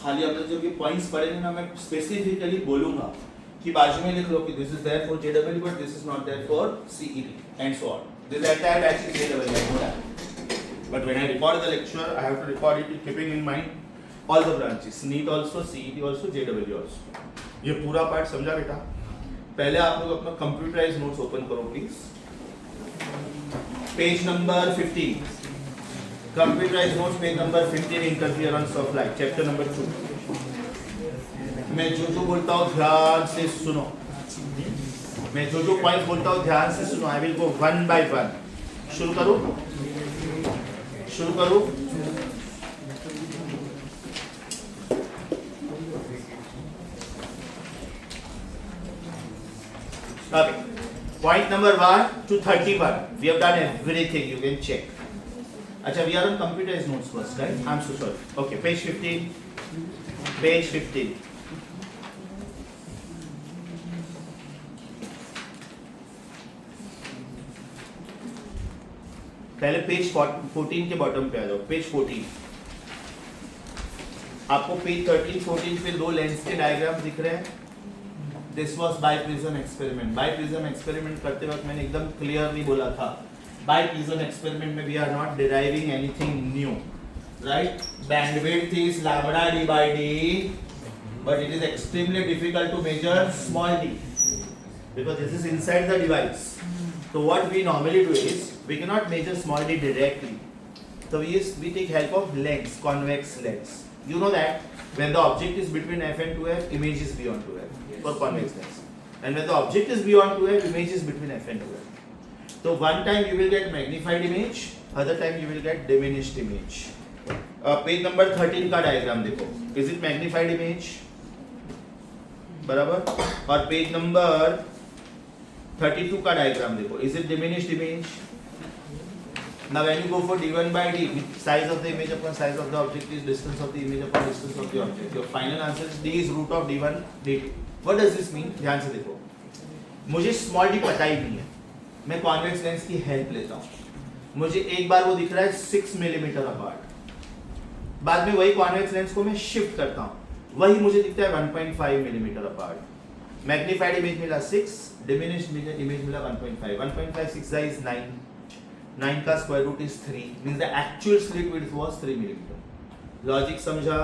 खाली अपने जो भी पॉइंट्स पढ़ेंगे ना, मैं स्पेसिफिकली बोलूंगा कि बाजू में लिख लो कि this is there for JEE but this is not there for CET and so on. This entire batch is JEE, I know that. But when I record the lecture, I have to record it keeping in mind all the branches, NEET also, CET also, JEE also. ये पूरा part समझा बेटा? पहले आप लोग अपना computerize notes open करो please. Page number 15, computerize notes page number 15, interference of light, chapter number 2. मैं जो बोलता हूँ ध्यान से सुनो, मैं जो पॉइंट बोलता हूँ ध्यान से सुनो. I will go one by one. शुरू करूँ? Okay. Point number 1 to 31. We have done everything. You can check. अच्छा, we are on computerized notes first, right? I'm so sorry. Okay, page 15. Page 15. पहले page 14 के bottom पे आ जाओ. Page 14. आपको page 13-14 पे दो लेंस के डायग्राम दिख रहे हैं. This was biprism experiment. Biprism experiment करते वक्त मैंने एकदम क्लियरली बोला था, बाइप्रिज्म एक्सपेरिमेंट में we are not deriving anything new, right? Bandwidth is lambda d by d, but it is extremely difficult to measure small d because this is inside the device. So what we normally do is we cannot measure small d directly, so we take help of lens, convex lens. You know that when the object is between f and 2f, image is beyond 2f for convex lens, and when the object is beyond 2f, image is between f and 2f. So one time you will get magnified image, other time you will get diminished image. Page number 13 का diagram देखो. Is it magnified image? बराबर. और page number 32 का diagram देखो. Is it diminished image? Now when you go for d1 by d, size of the image upon size of the object is distance of the image upon distance of the object. Your final answer is d is root of d1 d2. What does this mean? ध्यान से देखो. मुझे small d पता ही नहीं है, मैं convex lens की help लेता हूँ. मुझे एक बार वो दिख रहा है 6 मिलीमीटर अपार्ट, बाद में वही कॉन्वेक्स लेंस को मैं शिफ्ट करता हूँ, वही मुझे दिखता है 1.5 मिलीमीटर अपार्ट. मैग्निफाइड इमेज मिला 6, डिमिनिश्ड इमेज मिला 1.5. 1.5 6 is 9. 9 का square root is 3, means the actual slit width was 3 millimetre. Logic समझा?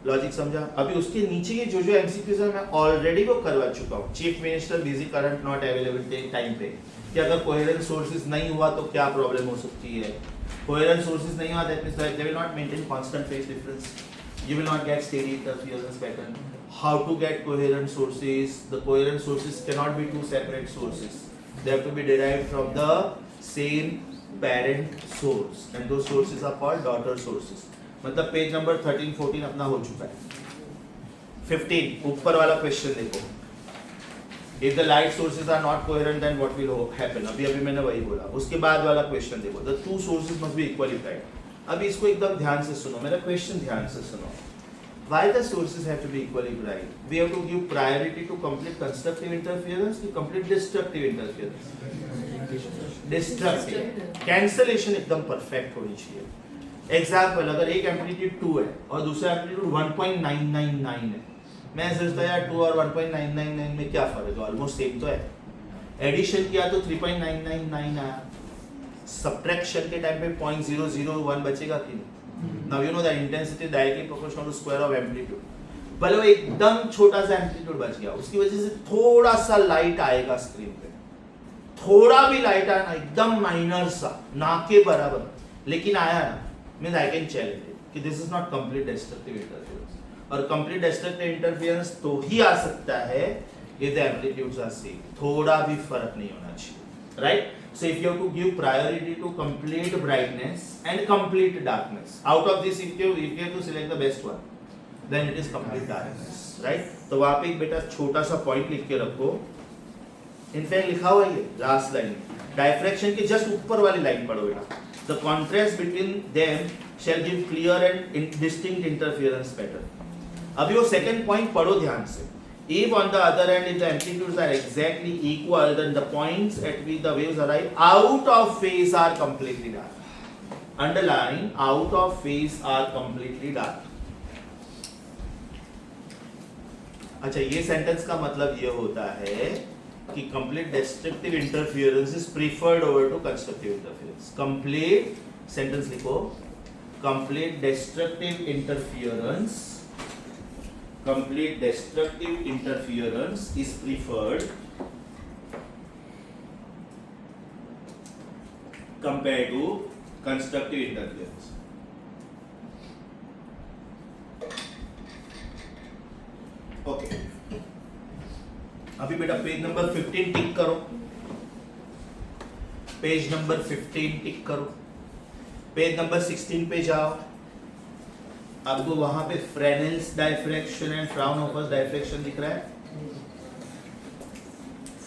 लॉजिक समझा? अभी उसके नीचे ये जो एमसीक्यूज है मैं ऑलरेडी वो करवा चुका हूँ. Chief minister busy, current not available time पे, कि अगर कोहेरेंट सोर्सेज नहीं हुआ तो क्या प्रॉब्लम हो सकती है. कोहेरेंट सोर्सेज नहीं हुआ that means they will not maintain constant phase difference, you will not get steady interference pattern. How to get coherent sources? The coherent sources can not be two separate sources, they have to be derived from the same parent source and those sources are called daughter sources. मतलब page number 13-14 अपना हो चुका है. 15 ऊपर वाला question देखो. If the light sources are not coherent then what will happen? अभी मैंने वही बोला. उसके बाद वाला क्वेश्चन देखो. The two sources must be equally bright. अभी इसको एकदम ध्यान से सुनो, मेरा क्वेश्चन ध्यान से सुनो. Why the sources have to be equally bright? We have to give priority to complete constructive interference to complete destructive interference. Destructive. Cancellation एकदम perfect होनी चाहिए. Example, अगर एक एम्पलीट्यूड 2 है और दूसरा एम्पलीट्यूड 1.999 है, मैं सोचता यार 2 और 1.999 में क्या फर्क है, ऑलमोस्ट सेम तो है. एडिशन किया तो 3.999 आया, सब्ट्रैक्शन के टाइम पे 0.001 बचेगा कि नहीं. Now you know that intensity directly proportional to square of amplitude. भले वो एकदम छोटा सा एम्पलीट्यूड बच गया, उसकी वजह से थोड़ा सा लाइट आएगा स्क्रीन पे, थोड़ा भी लाइट आया ना, एकदम माइनर सा, ना के बराबर, लेकिन आया ना, means I can challenge it कि this is not complete destructive interference. और complete destructive interference तो ही आ सकता है if the amplitudes are same. थोड़ा भी फर्क नहीं होना चाहिए, right? So if you have to give priority to complete brightness and complete darkness, out of this if you have to select the best one, then it is complete darkness, right? तो वहाँ पे एक बेटा छोटा सा point लिख के रखो. इनफैक्ट लिखा हुआ है लास्ट लाइन, डायफ्रैक्शन के जस्ट ऊपर वाली लाइन पढ़ो बेटा. The contrast between them shall give clear and distinct interference pattern. अभी वो second point पढ़ो ध्यान से. If on the other hand, if the amplitudes are exactly equal, then the points at which the waves arrive out of phase are completely dark. Underline, out of phase are completely dark. अच्छा, ये sentence का मतलब ये होता है कि complete destructive interference is preferred over to constructive interference. Complete sentence लिखो. Complete destructive interference is preferred compared to constructive interference. Okay. अभी बेटा पेज नंबर 15 टिक करो. पेज नंबर 15 टिक करो. पेज नंबर 16 पे जाओ. आपको वहां पे फ्रेनेल्स डायफ्रैक्शन एंड फ्राउनहोफर डायफ्रैक्शन दिख रहा है.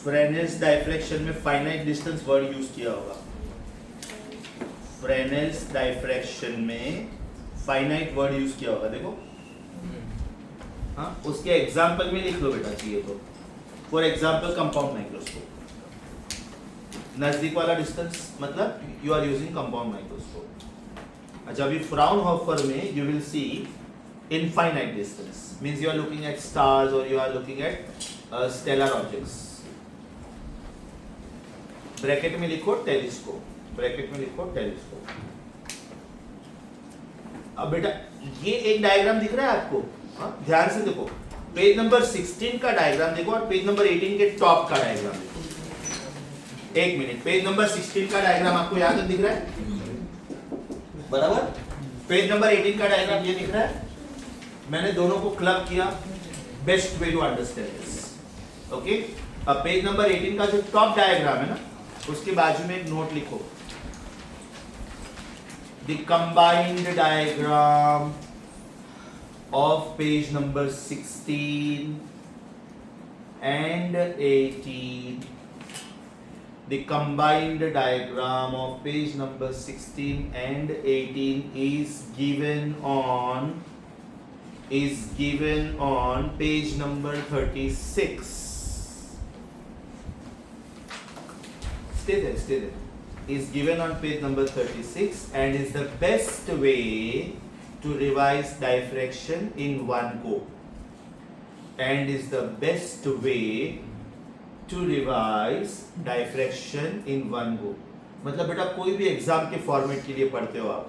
फ्रेनेल्स डायफ्रैक्शन में फाइनाइट डिस्टेंस वर्ड यूज किया होगा. फ्रेनेल्स डायफ्रैक्शन में फाइनाइट वर्ड यूज किया होगा. देखो, हाँ, उसके एग्जांपल में लिख लो बेटा चाहिए तो. फॉर एग्जांपल कंपाउंड माइक्रोस्कोप, नजदीक वाला डिस्टेंस मतलब you are using compound microscope. अच्छा, अभी फ्राउनहोफर में you will see infinite distance, means you are looking at stars or you are looking at stellar objects. Bracket में लिखो टेलीस्कोप, ब्रैकेट में लिखो टेलीस्कोप. अब बेटा ये एक डायग्राम दिख रहा है आपको, हाँ, ध्यान से देखो. पेज नंबर 16 का डायग्राम देखो और पेज नंबर 18 के टॉप का डायग्राम देखो. एक मिनट, पेज नंबर 16 का डायग्राम आपको यहाँ तक दिख रहा है बराबर. पेज नंबर 18 का डायग्राम ये दिख रहा है. मैंने दोनों को क्लब किया. Best way to understand this. Okay, अब पेज नंबर 18 का जो टॉप डायग्राम है ना, उसके बाजू में एक नोट लिखो. The combined diagram of page number 16 and 18. The combined diagram of page number 16 and 18 is given on page number 36. Stay there. Is given on page number 36 and is the best way to revise diffraction in one go. And is the best way to revise diffraction in one go. मतलब बेटा कोई भी exam के format के लिए पढ़ते हो आप,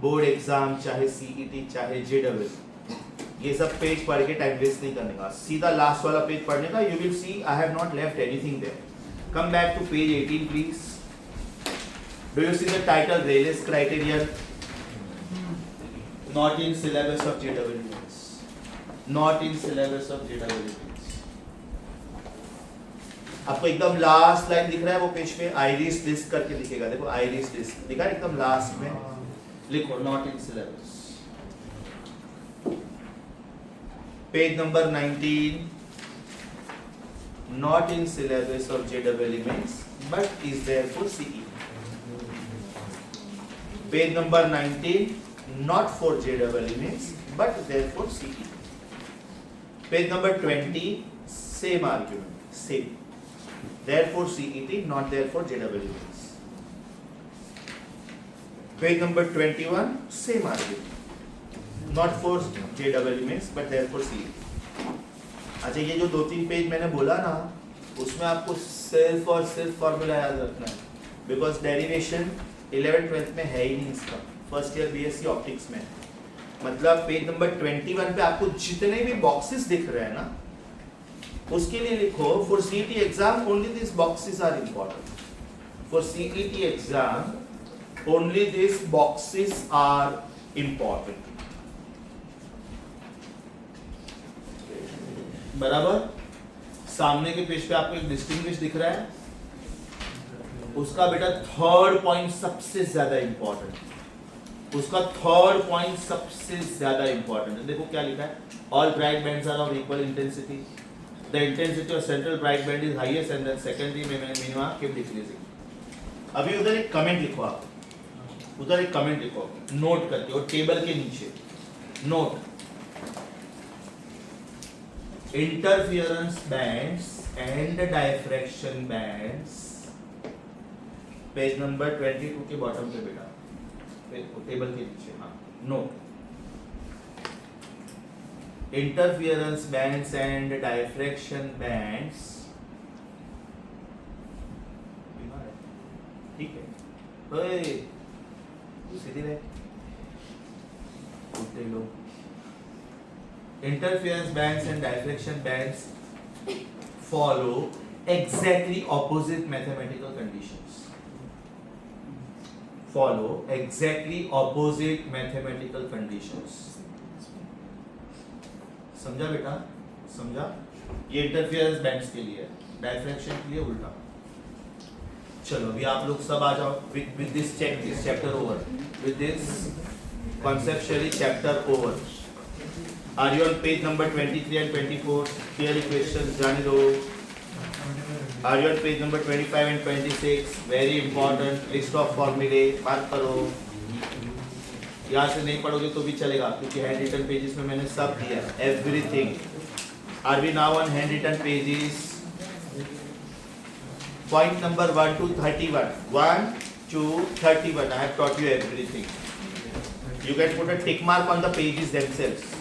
बोर्ड एग्जाम चाहे सीईटी चाहे जेडब्ल्यू, ये सब पेज पढ़ के टाइम वेस्ट नहीं करने का. सीधा लास्ट वाला पेज पढ़ने का. You will see I have not left anything there. Come back to page 18 please. Do you see the title Rayleigh's criterion? Not in syllabus of JW. Not in syllabus of JW. आपको एकदम last line दिख रहा है वो page पे, iris disc करके लिखेगा. देखो आइरिस डिस्क दिखा एकदम लास्ट में. लिखो not in syllabus. Page number 19, not in syllabus of JEE means but is there for CE. Page number 19, not for JEE means but therefore CET. Page number 20, same argument, same. Therefore CET, not therefore JEE means. Page number 21, same argument, not for JEE means, but therefore CET. अच्छा, ये जो 2-3 page मैंने बोला ना, उसमें आपको सिर्फ और सिर्फ फॉर्मूला याद रखना है, बिकॉज डेरिवेशन 11th-12th में है ही नहीं इसका, फर्स्ट ईयर बीएससी ऑप्टिक्स में। मतलब पेज नंबर 21 पे आपको जितने भी बॉक्सेस दिख रहे हैं ना, उसके लिए लिखो for CET exam only this boxes are important, for CET exam only this boxes are important. बराबर। सामने के पेज पे आपको एक डिस्टिंग्विश दिख रहा है, उसका बेटा थर्ड पॉइंट सबसे ज्यादा इंपॉर्टेंट, उसका थर्ड पॉइंट सबसे ज्यादा इंपॉर्टेंट है। देखो क्या लिखा है, all bright bands are of equal intensity, the intensity of central bright band is highest and then secondary minima keep decreasing. अभी उधर एक कमेंट लिखो, आप उधर एक कमेंट लिखो नोट करके, और टेबल के नीचे note interference bands and diffraction bands, page number 22 के बॉटम पे बेटा, टेबल के नीचे। हाँ, note interference bands and diffraction bands, ठीक है, ओए सीधी रहे, उठे लो। Interference bands and diffraction bands follow exactly opposite mathematical conditions. Follow exactly opposite mathematical conditions. समझा बेटा? समझा? ये interference bands के लिए, diffraction के लिए उल्टा। चलो अभी आप लोग सब आ जाओ, with this check this chapter over, with this conceptually chapter over. Are you on page number 23 and 24? Clearly questions जाने दो। Are you on page number 25 and 26? Very important list of formulae, mark करो। यहाँ से नहीं पढ़ोगे तो भी चलेगा, क्योंकि हैंड रिटन पेजेस में मैंने सब दिया, everything. Are we now on hand written pages? Point number 1 to 31. 1 to 31. I have taught you everything. You can put a tick mark on the pages themselves.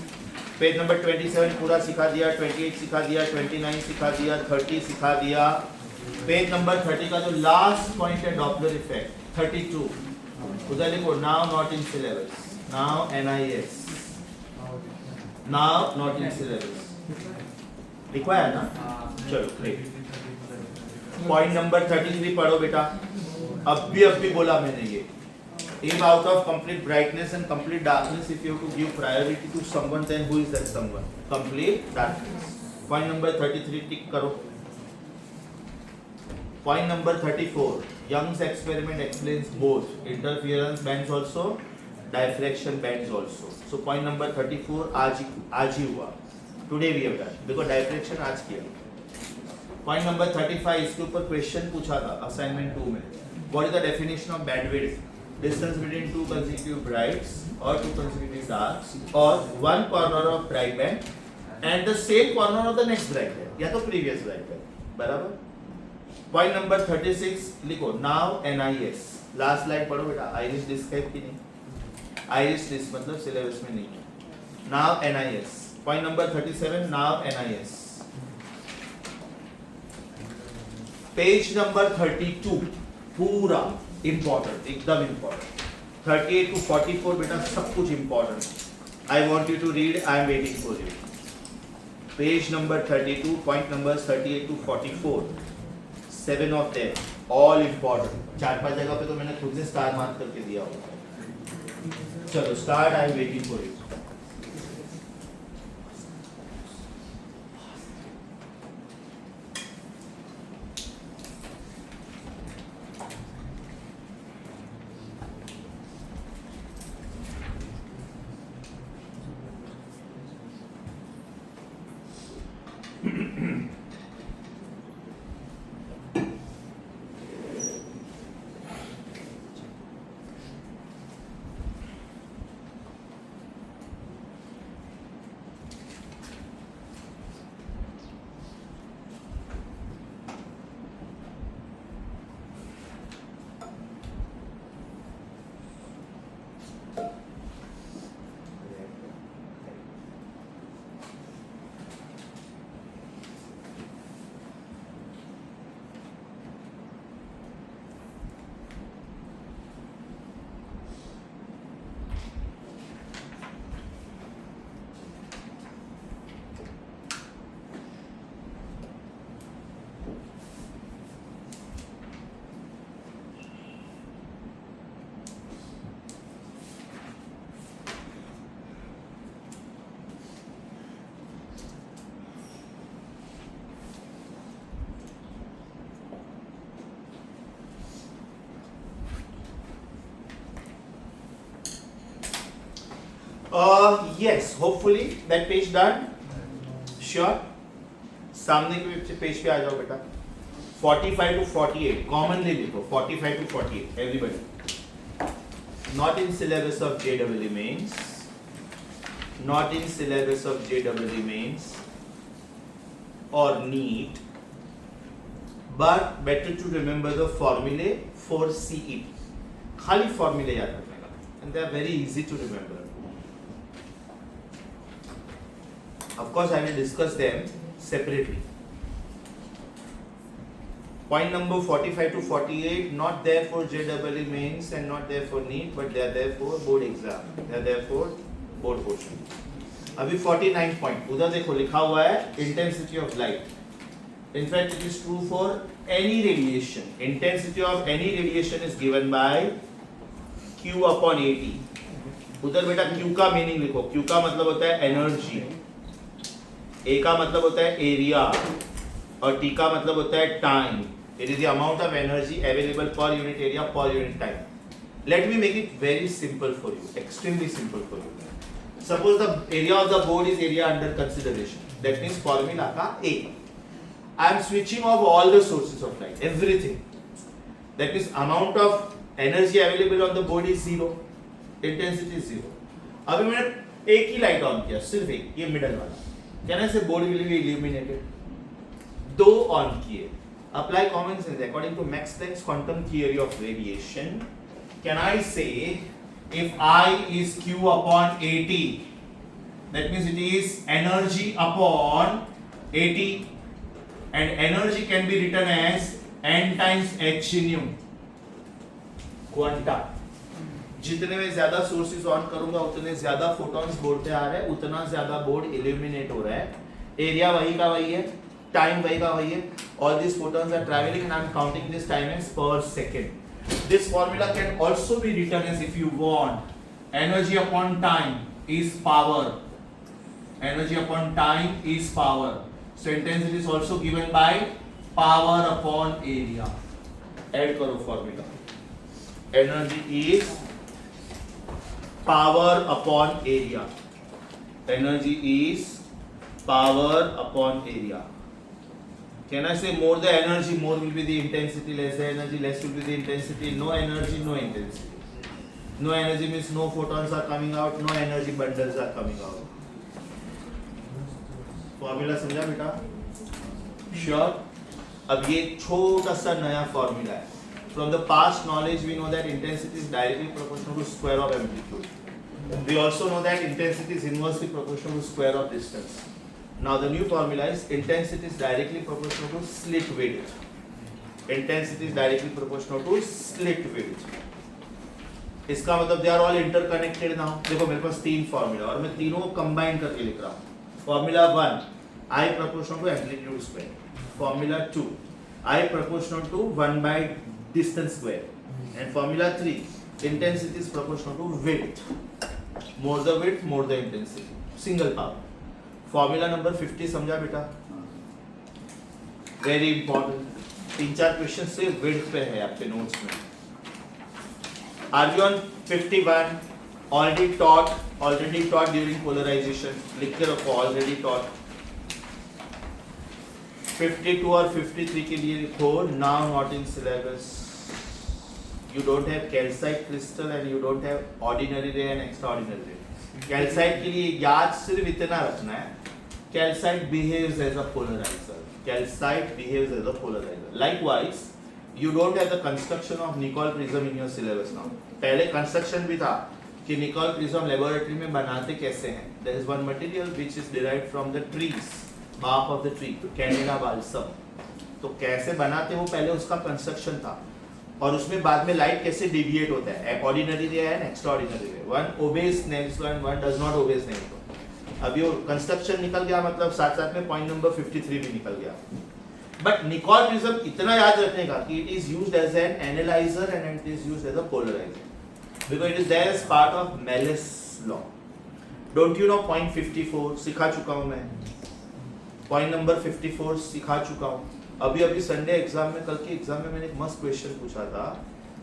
Page number 27 पूरा सिखा दिया, 28 सिखा दिया, 29 सिखा दिया, 30 सिखा दिया। पेज नंबर 30 का जो लास्ट पॉइंट है डॉपलर इफेक्ट, 32 उधर लिखो now not in syllabus, now NIS, now not in syllabus लिखवा है ना। चलो ग्रेट। पॉइंट नंबर 33 पढ़ो बेटा, अब भी बोला मैंने ये, if out of complete brightness and complete darkness, if you have to give priority to someone, then who is that someone? Complete darkness. Point number 33 tick करो। Point number 34, Young's experiment explains both interference bands also, diffraction bands also. So point number 34 आज ही हुआ, today we have done, because diffraction आज किया। Point number 35 इसके ऊपर question पूछा था assignment 2 में, what is the definition of bandwidth? Distance between two consecutive brights or two consecutive darks or one corner of bright band and the same corner of the next bright band या तो previous bright band, बराबर। Point number 36 लिखो now NIS, last line पढ़ो बेटा, iris disk है कि नहीं, iris disk मतलब सिलेबस में नहीं है, now NIS। Point number 37 now NIS। Page number 32 पूरा इंपॉर्टेंट, एकदम इंपॉर्टेंट। 38 to 44 बेटा सब कुछ important. I want you to read, I am waiting for you. Page number 32, point number 38 to 44, 7 of them all important. 4-5 जगह पे तो मैंने खुद से स्टार मार्क करके दिया होगा। चलो start, I am waiting for you. Yes, hopefully that page done. Sure. सामने के पेज पे आ जाओ बेटा. 45 to 48 commonly लिखो. 45 to 48 everybody. Not in syllabus of JEE mains. Not in syllabus of JEE mains or NEET. But better to remember the formulae for CET. खाली formulae याद रखने का. And they are very easy to remember. Of course, I will discuss them separately. Point number 45 to 48, not there for JEE mains and not there for NEET, but they are there for board exam. They are there for board portion. अभी 49 point, उधर देखो लिखा हुआ है intensity of light. In fact, it is true for any radiation. Intensity of any radiation is given by Q upon AT. उधर बेटा Q का meaning लिखो. Q का मतलब होता है energy. A का मतलब होता है एरिया और T का मतलब होता है time. It is the amount of energy available per unit area per unit time. Let me make it very simple for you, extremely simple for you. Suppose the area of the board is area under consideration. That means formula का A. I am switching off all the sources of light, everything. That means amount of energy available on the board is 0, intensity is 0. अभी मैंने एक ही light on किया, सिर्फ एक, ये middle वाला. Can I say board will be illuminated? दो on किए. Apply common sense according to Max Planck's quantum theory of radiation. Can I say if I is Q upon AT, that means it is energy upon AT, and energy can be written as N times H nu. Quanta. जितने में ज्यादा sources on करूंगा उतने ज्यादा photons board पे आ रहे हैं, उतना ज्यादा बोर्ड इल्यूमिनेट हो रहा है. एरिया वही का वही है, टाइम वही का वही है. All this photons are travelling and I am counting this time as per second. This formula can also be written as if you want energy upon time is power. Energy upon time is power. So intensity is also given by power upon area. Add करो formula. Energy is power upon area. Energy is power upon area. Can I say more the energy, more will be the intensity, less the energy, less will be the intensity. No energy, no intensity. No energy means no photons are coming out, no energy bundles are coming out. Formula समझा बेटा? Sure. अब ये छोटा सा नया formula है. From the past knowledge, we know that intensity is directly proportional to square of amplitude. We also know that intensity is inversely proportional to square of distance. Now the new formula is intensity is directly proportional to slit width. Intensity is directly proportional to slit width. इसका मतलब they are all interconnected now. देखो मेरे पास तीन formula और मैं तीनों को combine करके लिख रहा हूँ. Formula 1 I proportional to amplitude square. Formula 2 I proportional to 1 by distance square, and formula 3 intensity is proportional to width. More the width, more the intensity. Single power. Formula number 50 समझा बेटा? Very important. 3-4 question से width पे है आपके notes में. Are you on 51? Already taught during polarization. लिख के रखो already taught. 52 और 53 के लिए लिखो now not in syllabus. You don't have calcite crystal and you don't have ordinary ray and extraordinary ray. Calcite के लिए याद सिर्फ इतना रखना है. Calcite behaves as a polarizer. Calcite behaves as a polarizer. Likewise, you don't have the construction of Nicol prism in your syllabus now. पहले construction भी था कि Nicol prism laboratory में बनाते कैसे हैं. There is one material which is derived from the trees, bark of the tree, Candida balsam. तो कैसे बनाते वो पहले उसका construction था. और उसमें बाद में लाइट कैसे डिविएट होता है. ऑर्डिनरी रे and extraordinary ray. One obeys names one, one does not obeys names. अब ये कंस्ट्रक्शन निकल गया, मतलब साथ साथ में पॉइंट नंबर 53 भी निकल गया. बट निकोल प्रिज्म इतना याद रखने का कि it is used as an analyzer and it is used as a polarizer because it is there as part of Malus law. Don't you know point 54 सिखा चुका हूं मैं. पॉइंट नंबर 54 सिखा चुका हूं. अभी संडे एग्जाम में, कल के एग्जाम में मैंने एक मस्त क्वेश्चन पूछा था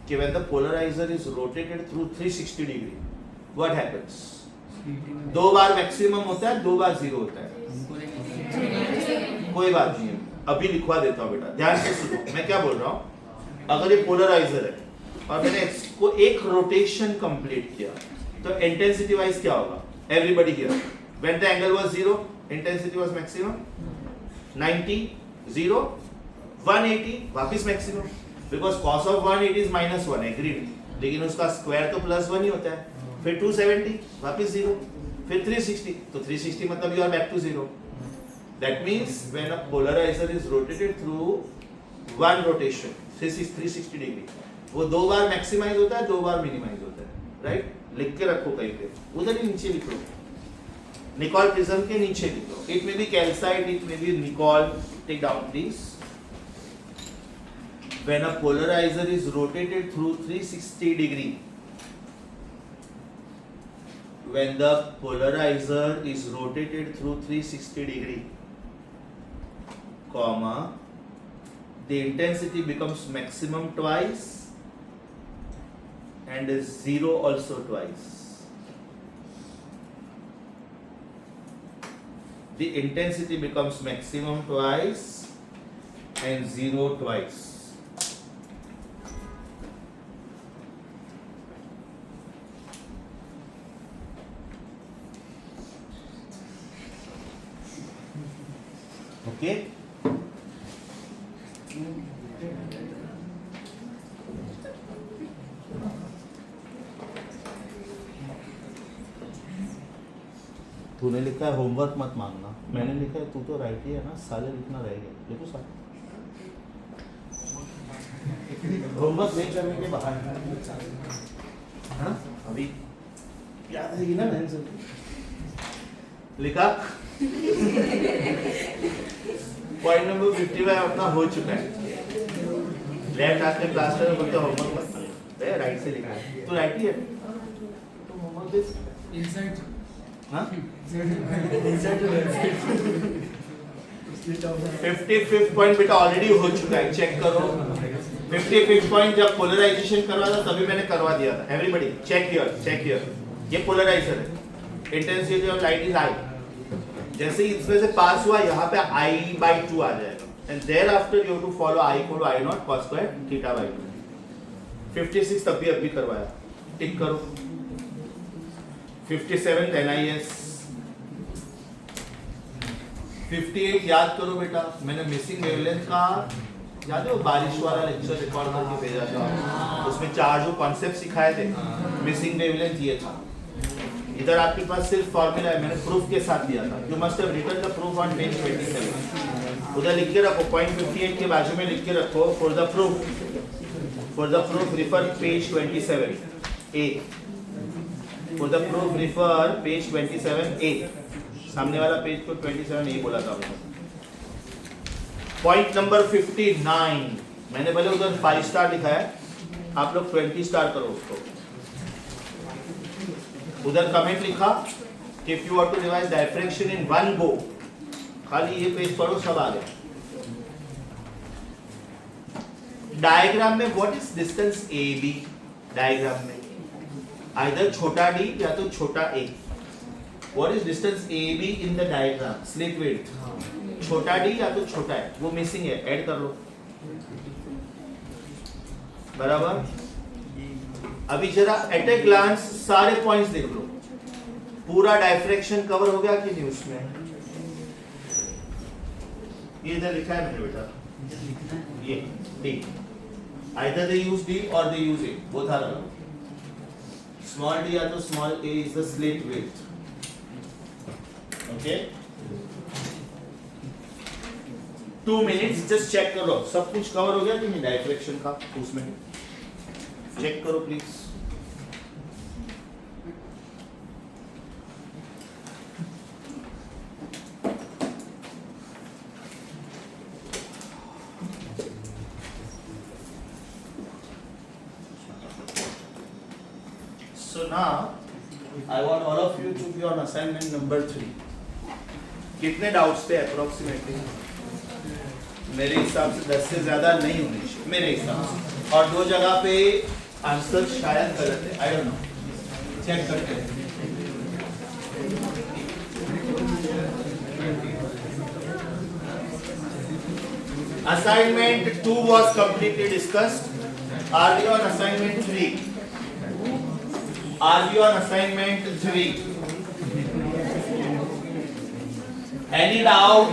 कि when the polarizer is rotated through 360 degree what happens. 2 बार मैक्सिमम होता है, 2 बार जीरो होता है। कोई बात नहीं है, अभी लिखवा देता हूँ बेटा, ध्यान से सुनो मैं क्या बोल रहा हूँ। अगर ये पोलराइजर है और मैंने इसको एक रोटेशन कंप्लीट किया तो इंटेंसिटी वाइज क्या होगा? Everybody here, when the angle was 0 intensity was maximum, 90 0 180 वापस maximum, because cos of 180 is -1, agreed, लेकिन उसका स्क्वायर तो +1 ही होता है। फिर 270 वापस 0, फिर 360, तो 360 मतलब you are back to 0। That means when a polarizer is rotated through one rotation 360 degree, वो 2 बार मैक्सिमाइज होता है, 2 बार मिनिमाइज होता है, राइट? लिख के रखो कहीं पे, उधर ही नीचे लिखो, निकोल प्रिज्म के नीचे लिखो। It may be calcite, it may be Nicol, take down please. When a polarizer is rotated through 360 degree, when the polarizer is rotated through 360 degree, comma, the intensity becomes maximum twice and is 0 also twice. The intensity becomes maximum twice and 0 twice. Okay? तूने लिखा है homework मत मांगना, मैंने लिखा है तू तो राइट ही है ना, साले लिखना रह गया, देखो साले होमवर्क नहीं करने के बाहर हाँ अभी याद रहेगी ना मैंने लिखा। पॉइंट नंबर 55 अपना हो चुका है। लेफ्ट हाथ में प्लास्टर में बोलते होमवर्क मत करो, राइट से लिखा है, तो राइट ही है, तो होमवर्क दिस इनसाइड हाँ 55th पॉइंट बेटा ऑलरेडी हो चुका है, चेक करो। 55th पॉइंट जब पोलराइजेशन करवा था तभी मैंने करवा दिया था। एवरीबॉडी चेक हियर, ये पोलराइजर है, intensity of light is I. जैसे ही इसमें से पास हुआ यहाँ पे I/2 आ जाएगा, and thereafter you have to follow I = I0 cos square θ/2। 56 तब भी अभी करवाया, टिक करो। 57 NIS, 58 याद करो बेटा, मैंने मिसिंग वेवलेंथ का याद है वो बारिश वाला लेक्चर रिकॉर्ड करके भेजा था, उसमें 4 जो कॉन्सेप्ट सिखाए थे, मिसिंग वेवलेंथ ये था। इधर आपके पास सिर्फ फॉर्मूला है, मैंने प्रूफ के साथ दिया था, you must have written the proof on page 27। उधर लिख के रखो, पॉइंट 58 के बाजू में लिख के रखो, for the proof refer page 27 A, for the proof refer page 27 ए, सामने वाला पेज को 27 ए बोला था। पॉइंट नंबर 59, मैंने पहले उधर 5 स्टार लिखा है, आप लोग 20 स्टार करो उसको। उधर कमेंट लिखा कि if you want to revise diffraction in one go, खाली ये पेज पढ़ो, सब आ गया। डायग्राम में what is distance AB? Diagram में आइदर छोटा d या तो छोटा a। What is distance AB in the diagram? Slit width, छोटा d या तो छोटा है, वो मिसिंग है, ऐड कर लो, बराबर। अभी जरा एट ए ग्लांस सारे पॉइंट्स देख लो, पूरा डायफ्रैक्शन कवर हो गया कि नहीं उसमें? ये इधर लिखा है मैंने बेटा, ये D, either they use D or they use A, both are allowed। Small d या तो small a is the slit width, okay। 2 minutes just check करो सब कुछ कवर हो गया कि नहीं डायफ्रैक्शन का, उसमें चेक करो please. So now I want all of you to be on assignment number 3। कितने डाउट्स थे अप्रोक्सीमेटली? मेरे हिसाब से 10 से ज्यादा नहीं होने चाहिए मेरे हिसाब से, और 2 जगह पे आंसर शायद गलत है, आई डोंट नो, चेक करते हैं। Assignment 2 was completely discussed. Are we on assignment 3? Are we on assignment 3? Any doubt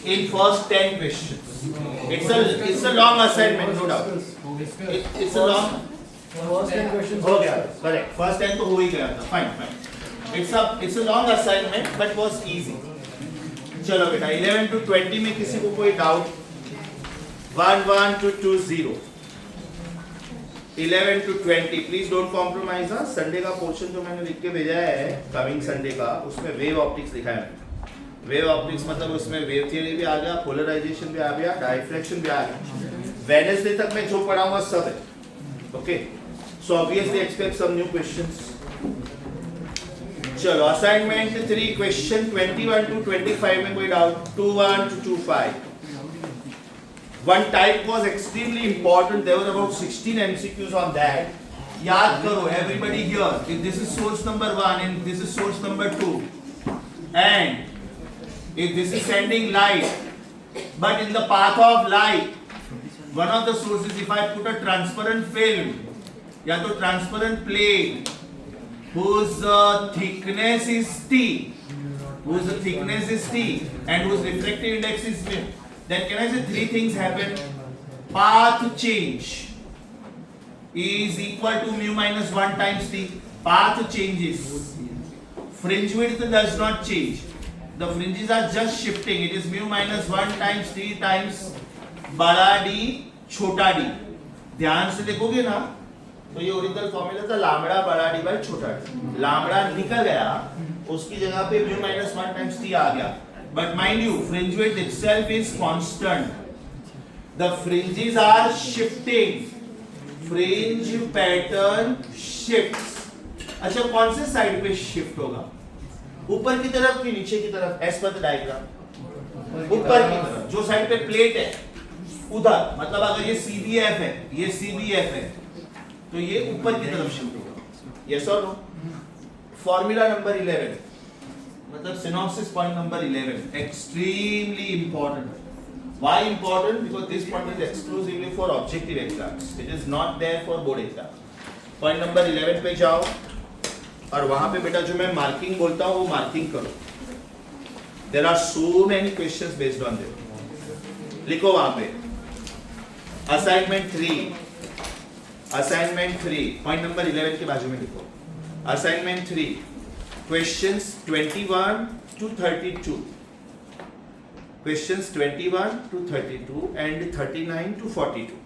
in first 10 questions? It's a long assignment, no doubt. It's a long. First 10 questions हो गया, correct. First 10 तो हो ही गया था. Fine. It's a long assignment, but was easy. चलो बेटा 11 to 20 में किसी को कोई doubt? 11 to 20. 11 to 20. Please don't compromise. हाँ, संडे का पोर्शन जो मैंने लिख के भेजा है, कमिंग संडे का, उसमें वेव ऑप्टिक्स लिखा है. वेव ऑप्टिक्स मतलब उसमें वेव थियरी भी आ गया, पोलराइजेशन भी आ गया, डायफ्रैक्शन भी आ गया. वेडनेसडे तक मैं जो पढ़ाऊंगा सब है. Okay. So obviously expect some new questions. चलो assignment 3 question 21 to 25 में कोई doubt? 21 to 25. One type was extremely important. There were about 16 MCQs on that. याद करो everybody here. If this is source number 1 and this is source number 2, and if this is sending light, but in the path of light, one of the sources, if I put a transparent film, या तो transparent plate, whose thickness is T, and whose refractive index is mu, then can I say three things happen? Path change is equal to mu minus 1 times T. Path changes. Fringe width does not change. The fringes are just shifting. It is mu minus 1 times T times बड़ा d छोटा d. ध्यान से देखोगे ना तो ये original formula था lambda बड़ा d बाय छोटा d. लैम्बडा निकल गया, उसकी जगह पे mu minus 1 times t आ गया. But mind you, fringe width itself is constant. The fringes are shifting. Fringe pattern shifts. अच्छा कौन से साइड पे शिफ्ट होगा? ऊपर की तरफ कि नीचे की तरफ? एज पर द डायग्राम ऊपर की तरफ. जो साइड पे प्लेट है उधर, मतलब अगर ये CBF है, ये CBF है, तो ये ऊपर की तरफ शिफ्ट होगा. Yes or no? Formula number 11, मतलब synopsis point number 11, extremely important. Why important? Because this point is exclusively for objective exams. It is not there for board exam. Point number 11 पे जाओ और वहां पे बेटा जो मैं मार्किंग बोलता हूँ वो मार्किंग करो. There are so many questions based on them. लिखो वहां पे Assignment 3, point number 11 के बाजू में लिखो. Assignment 3, questions 21 to 32. Questions 21 to 32 and 39 to 42.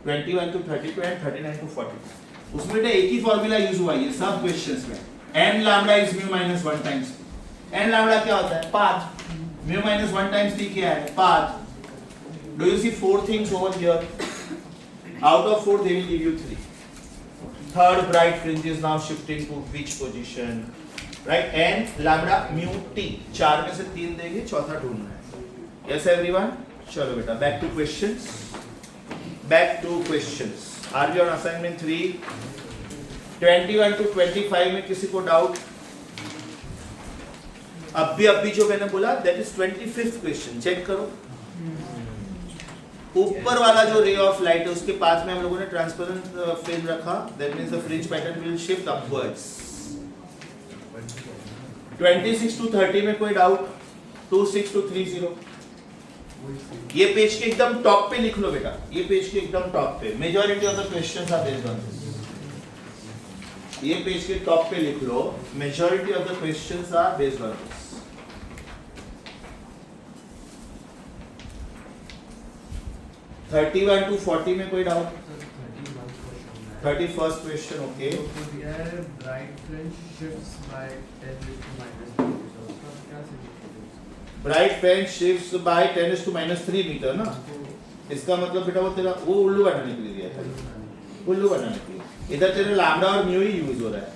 21 to 32 and 39 to 42. उसमें बेटा एक ही फॉर्मूला यूज हुआ है सब क्वेश्चंस में. n lambda is mu minus 1 times t. n lambda क्या होता है? Path. mu minus 1 times t क्या है? Path. Do you see 4 things over here? Out of 4 they will give you 3. Third bright fringe is now shifting to which position? Right? n lambda mu t. 4 में से 3 देंगे, चौथा ढूंढना है. Yes everyone? चलो बेटा back to questions. Are we on assignment 3? 21 to 25 में किसी को डाउट? अभी जो मैंने बोला that is 25th question. Check करो. ऊपर वाला जो रे ऑफ लाइट है उसके पास में हम लोगों ने ट्रांसपेरेंट फिल्म रखा. That means the fringe pattern will shift upwards. 26 to 30 में कोई डाउट? 26 to 30. ये पेज के एकदम टॉप पे लिख लो बेटा. ये पेज के एकदम टॉप पे. Majority of the questions are based on this. ये पेज के टॉप पे लिख लो. Majority of the questions are based on this. (31 to 40 में कोई doubt? 31st question, okay. Bright fringe shifts by 10 to minus 3. Bright fringe shifts by 10 to minus 3 metre ना. इसका मतलब बेटा वो तेरा वो उल्लू बनाने के लिए दिया था. उल्लू बनाने के लिए. इधर तेरे लैम्बडा और म्यू ही यूज हो रहा है.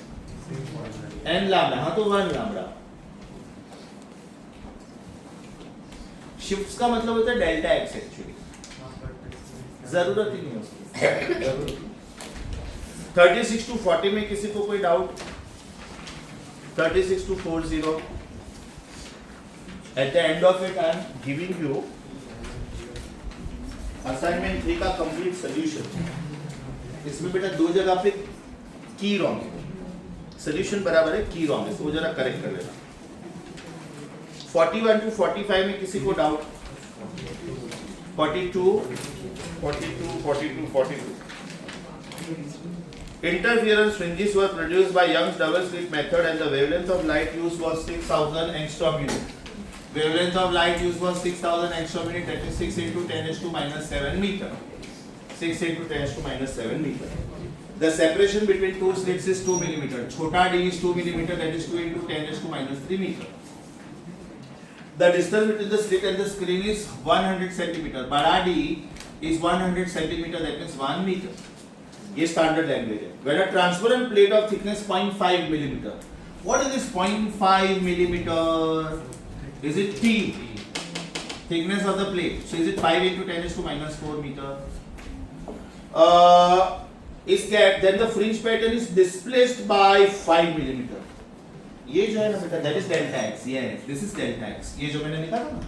n लैम्बडा, हाँ तो 1 लैम्बडा. शिफ्ट्स का मतलब होता है डेल्टा x एक्चुअली. जरूरत ही नहीं है उसकी. 36 to 40 में किसी को कोई doubt? 36 to 40. At the end of it, I am giving you assignment 3 का complete solution. इसमें बेटा दो जगह पे की रॉन्ग है, सोल्यूशन बराबर है की रॉन्ग है, वो जरा करेक्ट कर लेना. 41 to 45 में किसी को doubt? 42. Interference fringes were produced by Young's double slit method and the wavelength of light used was 6000 angstrom unit. Wavelength of light used was 6000 angstrom unit, that is 6 into 10 to minus 7 meter. 6 into 10 to minus 7 meter. The separation between two slits is 2 millimeter. Chota d is 2 millimeter, that is 2 into 10 to minus 3 meter. The distance between the slit and the screen is 100 centimeter. Bada d is 100 centimeter, that means 1 meter. ये standard language है. When a transparent plate of thickness 0.5 millimeter. What is this 0.5 millimeter? Is it T? Thickness of the plate. So is it 5 into 10 to minus 4 meter? Is that then the fringe pattern is displaced by 5 millimeter. ये जो है ना बेटा, that is delta x. Yes, this is delta x. ये जो मैंने लिखा था ना,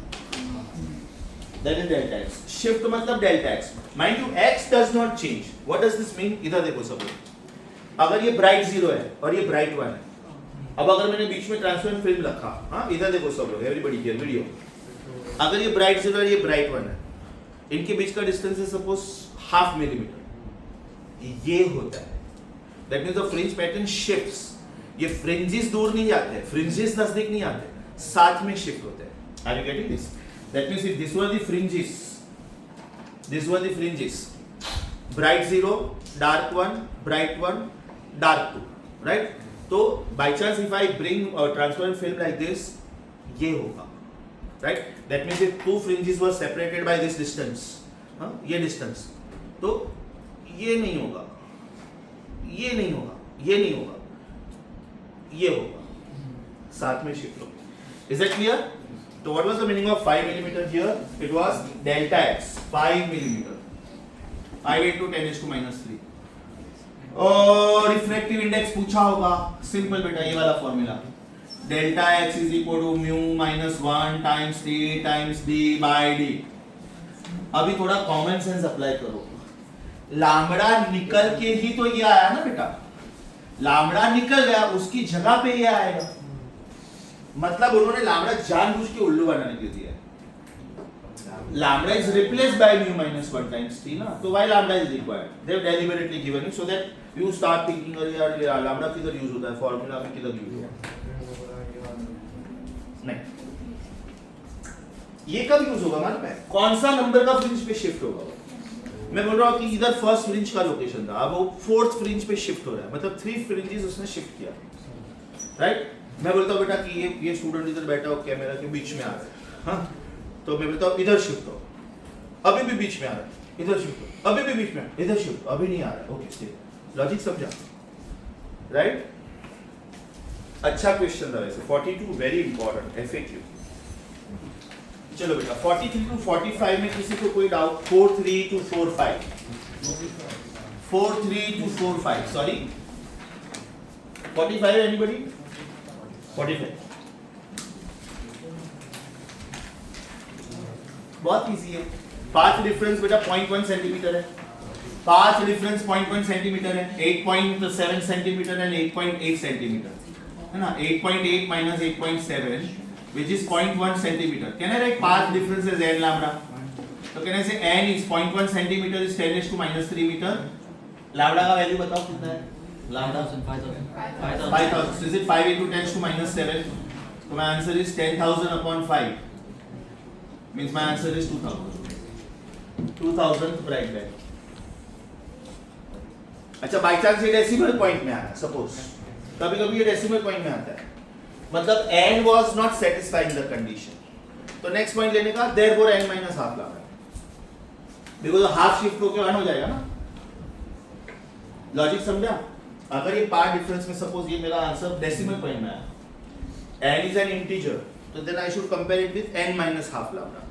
that is delta x. Shift मतलब delta x. Mind you, x does not change. What does this mean? इधर देखो सब लोग. अगर ये bright 0 है और ये bright 1 है, अब अगर मैंने बीच में ट्रांसपेरेंट फिल्म रखा, हाँ इधर देखो सब लोग, everybody here वीडियो. अगर ये bright 0 और ये bright 1 है, इनके बीच का डिस्टेंस है सपोज 0.5 मिलीमीटर. ये होता है. That means the fringe pattern shifts. ये fringes दूर नहीं जाते हैं, fringes नजदीक नहीं आते, साथ में shift होते हैं. Are you getting this? That means if this were the fringes, bright 0, dark 1, bright 1, dark 2, right? So by chance if I bring a transparent film like this, ये होगा, right? That means if two fringes were separated by this distance, हाँ ये distance, तो ये नहीं होगा, ये नहीं होगा, ये नहीं होगा, ये होगा, साथ में शिफ्ट होगा. Is that clear? So what was the meaning of 5 millimeter here? It was delta x, 5 millimeter, 5 into 10 to minus 3. और रिफ्रैक्टिव इंडेक्स पूछा होगा, सिंपल बेटा ये वाला formula, delta x is equal to mu minus 1 times t times d by d. अभी थोड़ा common sense apply करो. Lambda निकल के ही तो ये आया ना बेटा, लामड़ा निकल गया, उसकी जगह पे ये आएगा. मतलब उन्होंने लामड़ा जानबूझ के उल्लू बनाने के लिए दिया. Lambda is replaced by mu minus 1 times t ना, तो why lambda is required? They have deliberately given it so that you start thinking अरे यार ये lambda किधर यूज होता है, फॉर्मूला में किधर यूज होता है. नहीं, ये कब यूज होगा मालूम है? कौन सा नंबर का फ्रिंज पे शिफ्ट होगा? मैं बोल रहा हूँ कि इधर फर्स्ट फ्रिंज का लोकेशन था, अब वो फोर्थ फ्रिंज पे शिफ्ट हो रहा है, मतलब 3 फ्रिंजेस उसने शिफ्ट किया, राइट? मैं बोलता हूँ बेटा कि ये स्टूडेंट इधर बैठा हो कैमरा के बीच में आ रहा है, हाँ, तो मैं बोलता हूँ इधर शिफ्ट हो, अभी भी बीच में आ रहा है, इधर शिफ्ट हो, अभी भी बीच में, इधर शिफ्ट, अभी नहीं आ रहा है. ओके, लॉजिक समझा, राइट? अच्छा क्वेश्चन था वैसे. 42 वेरी इंपॉर्टेंट FAQ. चलो बेटा 43 to 45 में किसी को कोई doubt? 43 to 45, 43 to 45, sorry 45 anybody? 45 बहुत इजी है. पाथ डिफरेंस बेटा 0.1 सेंटीमीटर है, पाथ डिफरेंस 0.1 सेंटीमीटर है, 8.7 सेंटीमीटर एंड 8.8 सेंटीमीटर है ना. 8.8 minus 8.7 which is 0.1 centimeter. Can I write path difference as n lambda? So can I say n is 0.1 centimeter is 10 to minus 3 meter. Lambda का value बताओ कितना है? Lambda 5,000. So is it 5 into 10 to minus 7? So my answer is 10,000 upon 5. Means my answer is 2,000. 2,000 bright light. अच्छा by chance ये decimal point में आ रहा है, suppose कभी-कभी ये डेसिमल पॉइंट में आता है, मतलब n was not satisfying the condition. तो नेक्स्ट पॉइंट लेने का therefore n minus half ला रहा है, बिकॉज़ हाफ शिफ्ट होके 1 हो जाएगा ना. लॉजिक समझा? अगर ये पार्ट डिफरेंस में सपोज ये मेरा आंसर डेसिमल पॉइंट में आया, n is an integer, तो then I should compare it with n minus half lambda.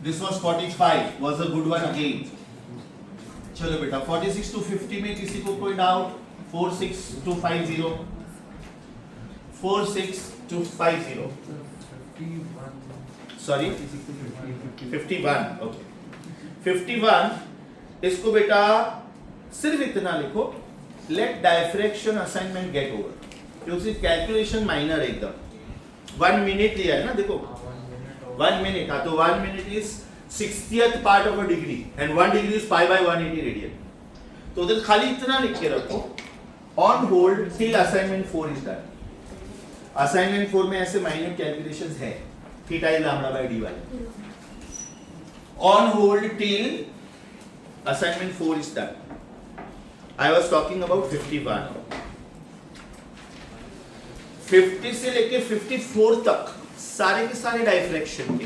This was 45, was a good one again. चलो बेटा 46 to 50 में किसी को कोई डाउट? 46 to 50, 46 250 51. सॉरी 51 ओके 51 इसको बेटा सिर्फ इतना लिखो let diffraction assignment get over क्योंकि कैलकुलेशन माइनर एकदम 1 मिनट दिया है ना देखो 1 मिनट हाँ तो 1 minute is 60th part of a degree and 1 degree is pi by 180 radian तो उधर खाली इतना लिख के रखो on hold till assignment 4 is done assignment 4 में ऐसे माइनर कैलकुलेशंस है theta is lambda by dy on hold till assignment 4 is done. I was talking about 51. 50 से लेके 54 तक सारे के सारे डाइफ्रैक्शन के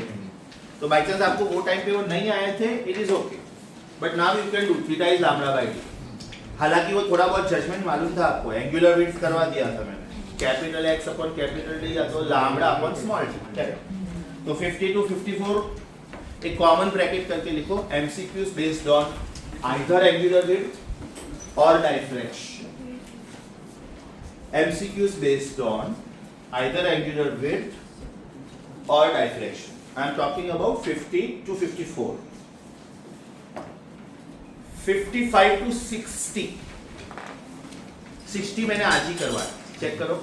तो बाई चांस आपको वो टाइम पे वो नहीं आए थे it is okay but now you can do theta is lambda by D हालांकि वो थोड़ा बहुत जजमेंट मालूम था आपको एंगुलर विड्थ करवा दिया था मैंने capital x upon capital D या तो लैम्डा अपॉन स्मॉल डी तो 50 टू 54 एक कॉमन ब्रैकेट करके लिखो MCQs based on either angular width और diffraction MCQs based on either angular width और diffraction I am talking about 50 to 54 55 to 60 60 मैंने आज ही करवाया चेक करो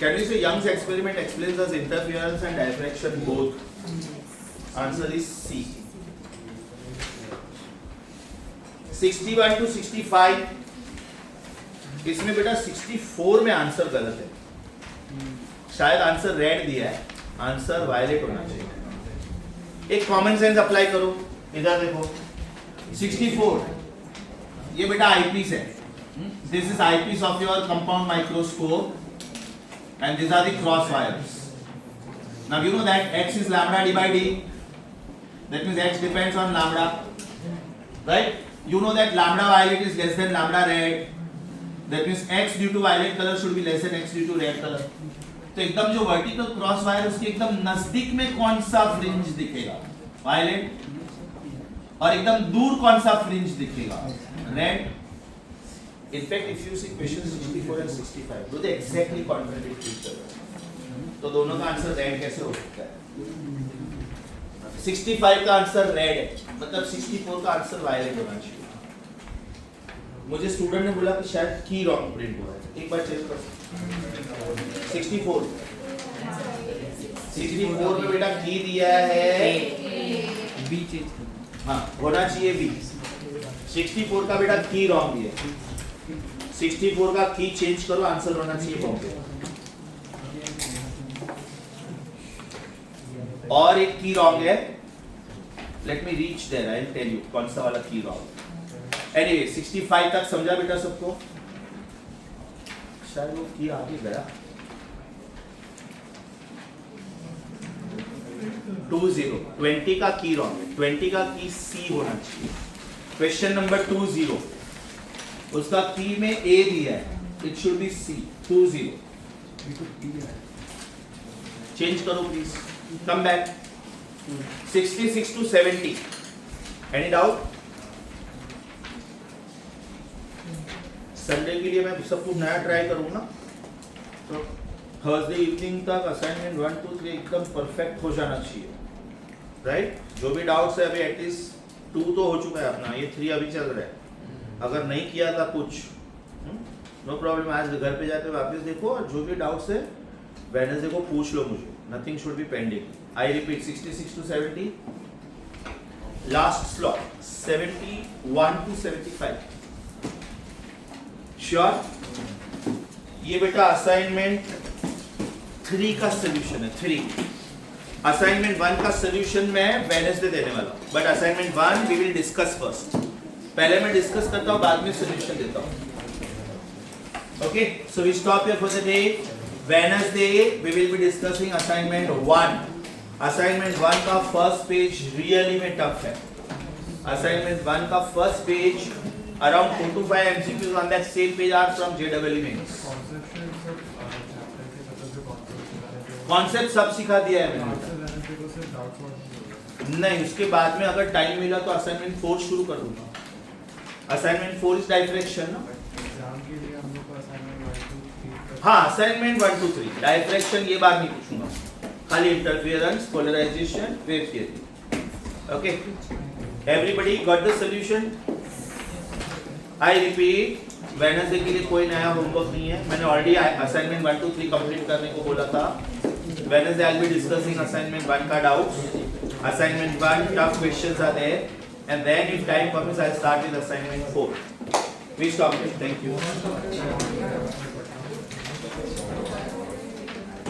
Can we say Young's experiment explains us interference and diffraction both? Answer is C. 61 to 65 इसमें बेटा 64 में answer गलत है शायद आंसर रेड दिया है आंसर वायलेट होना चाहिए एक कॉमन सेंस अप्लाई करो इधर देखो 64 ये बेटा आईपीस है this is eyepiece of your compound microscope and these are the cross wires. Now you know that x is lambda d by d. That means x depends on lambda, right? You know that lambda violet is less than lambda red. That means x due to violet color should be less than x due to red color. तो एकदम जो vertical cross wire उसके एकदम नजदीक में कौन सा fringe दिखेगा? Violet. और एकदम दूर कौन सा fringe दिखेगा? Red. In fact, if you see questions 64 and 65, do they exactly contradict each other? तो दोनों का आंसर रेड कैसे हो सकता है? 65 का आंसर रेड है, मतलब 64 का आंसर वायलेट होना चाहिए। मुझे स्टूडेंट ने बोला कि शायद की रॉन्ग प्रिंट हुआ है, एक बार चेक करो। 64 में बेटा की दिया है बी चेंज हाँ होना चाहिए बी 64 का बेटा की रॉन्ग दिया है 64 का की चेंज करो आंसर होना चाहिए बॉम्बे और एक की रॉन्ग है let me reach there I will tell you कौन सा वाला की रॉन्ग एनीवे 65 तक समझा बेटा सबको शायद वो की आगे गया 20 का की रॉन्ग है 20 का की सी होना चाहिए क्वेश्चन नंबर 20 उसका की में ए दिया है it should be C 20 change करो please come back 66 to 70 any doubt Sunday के लिए मैं सब कुछ नया ट्राई करूंगा तो थर्सडे इवनिंग तक असाइनमेंट 1 2 3 एकदम परफेक्ट हो जाना चाहिए राइट जो भी डाउट्स है अभी एटलीस्ट 2 तो हो चुका है अपना ये 3 अभी चल रहा है अगर नहीं किया था कुछ नो प्रॉब्लम आज घर पे जाके वापस देखो और जो भी डाउट्स है वेडनेसडे को पूछ लो मुझे nothing should be pending I repeat 66 to 70 last slot 71 to 75 sure ये बेटा असाइनमेंट 3 का सॉल्यूशन है 3 असाइनमेंट 1 का सॉल्यूशन मैं वेडनेसडे देने वाला हूं but assignment 1 we will discuss first पहले मैं डिस्कस करता हूं बाद में सॉल्यूशन देता हूं okay so we stop here for the day Wednesday we will be discussing assignment 1 assignment 1 का फर्स्ट पेज रियली में टफ है असाइनमेंट 1 का first page around 4 to 5 MCQs on that same page are from JEE mains concept सब सिखा दिया है मैंने नहीं उसके बाद में अगर टाइम मिला तो असाइनमेंट 4 शुरू कर दूंगा असाइनमेंट 4 इज डाइफ्रैक्शन ना एग्जाम के लिए हम लोग को असाइनमेंट 1 2 3 हाँ असाइनमेंट 1 2 3 डायफ्रैक्शन ये बार नहीं पूछूंगा, खाली interference, polarization, wave theory. Okay, everybody got the solution? I repeat, Wednesday के लिए कोई नया होमवर्क नहीं है, मैंने ऑलरेडी असाइनमेंट 1 2 3 कंप्लीट करने को बोला था। Wednesday I will be discussing assignment 1 का doubts, assignment 1 tough questions are there, and then if time permits I'll start with assignment 4. We stop here. Thank you.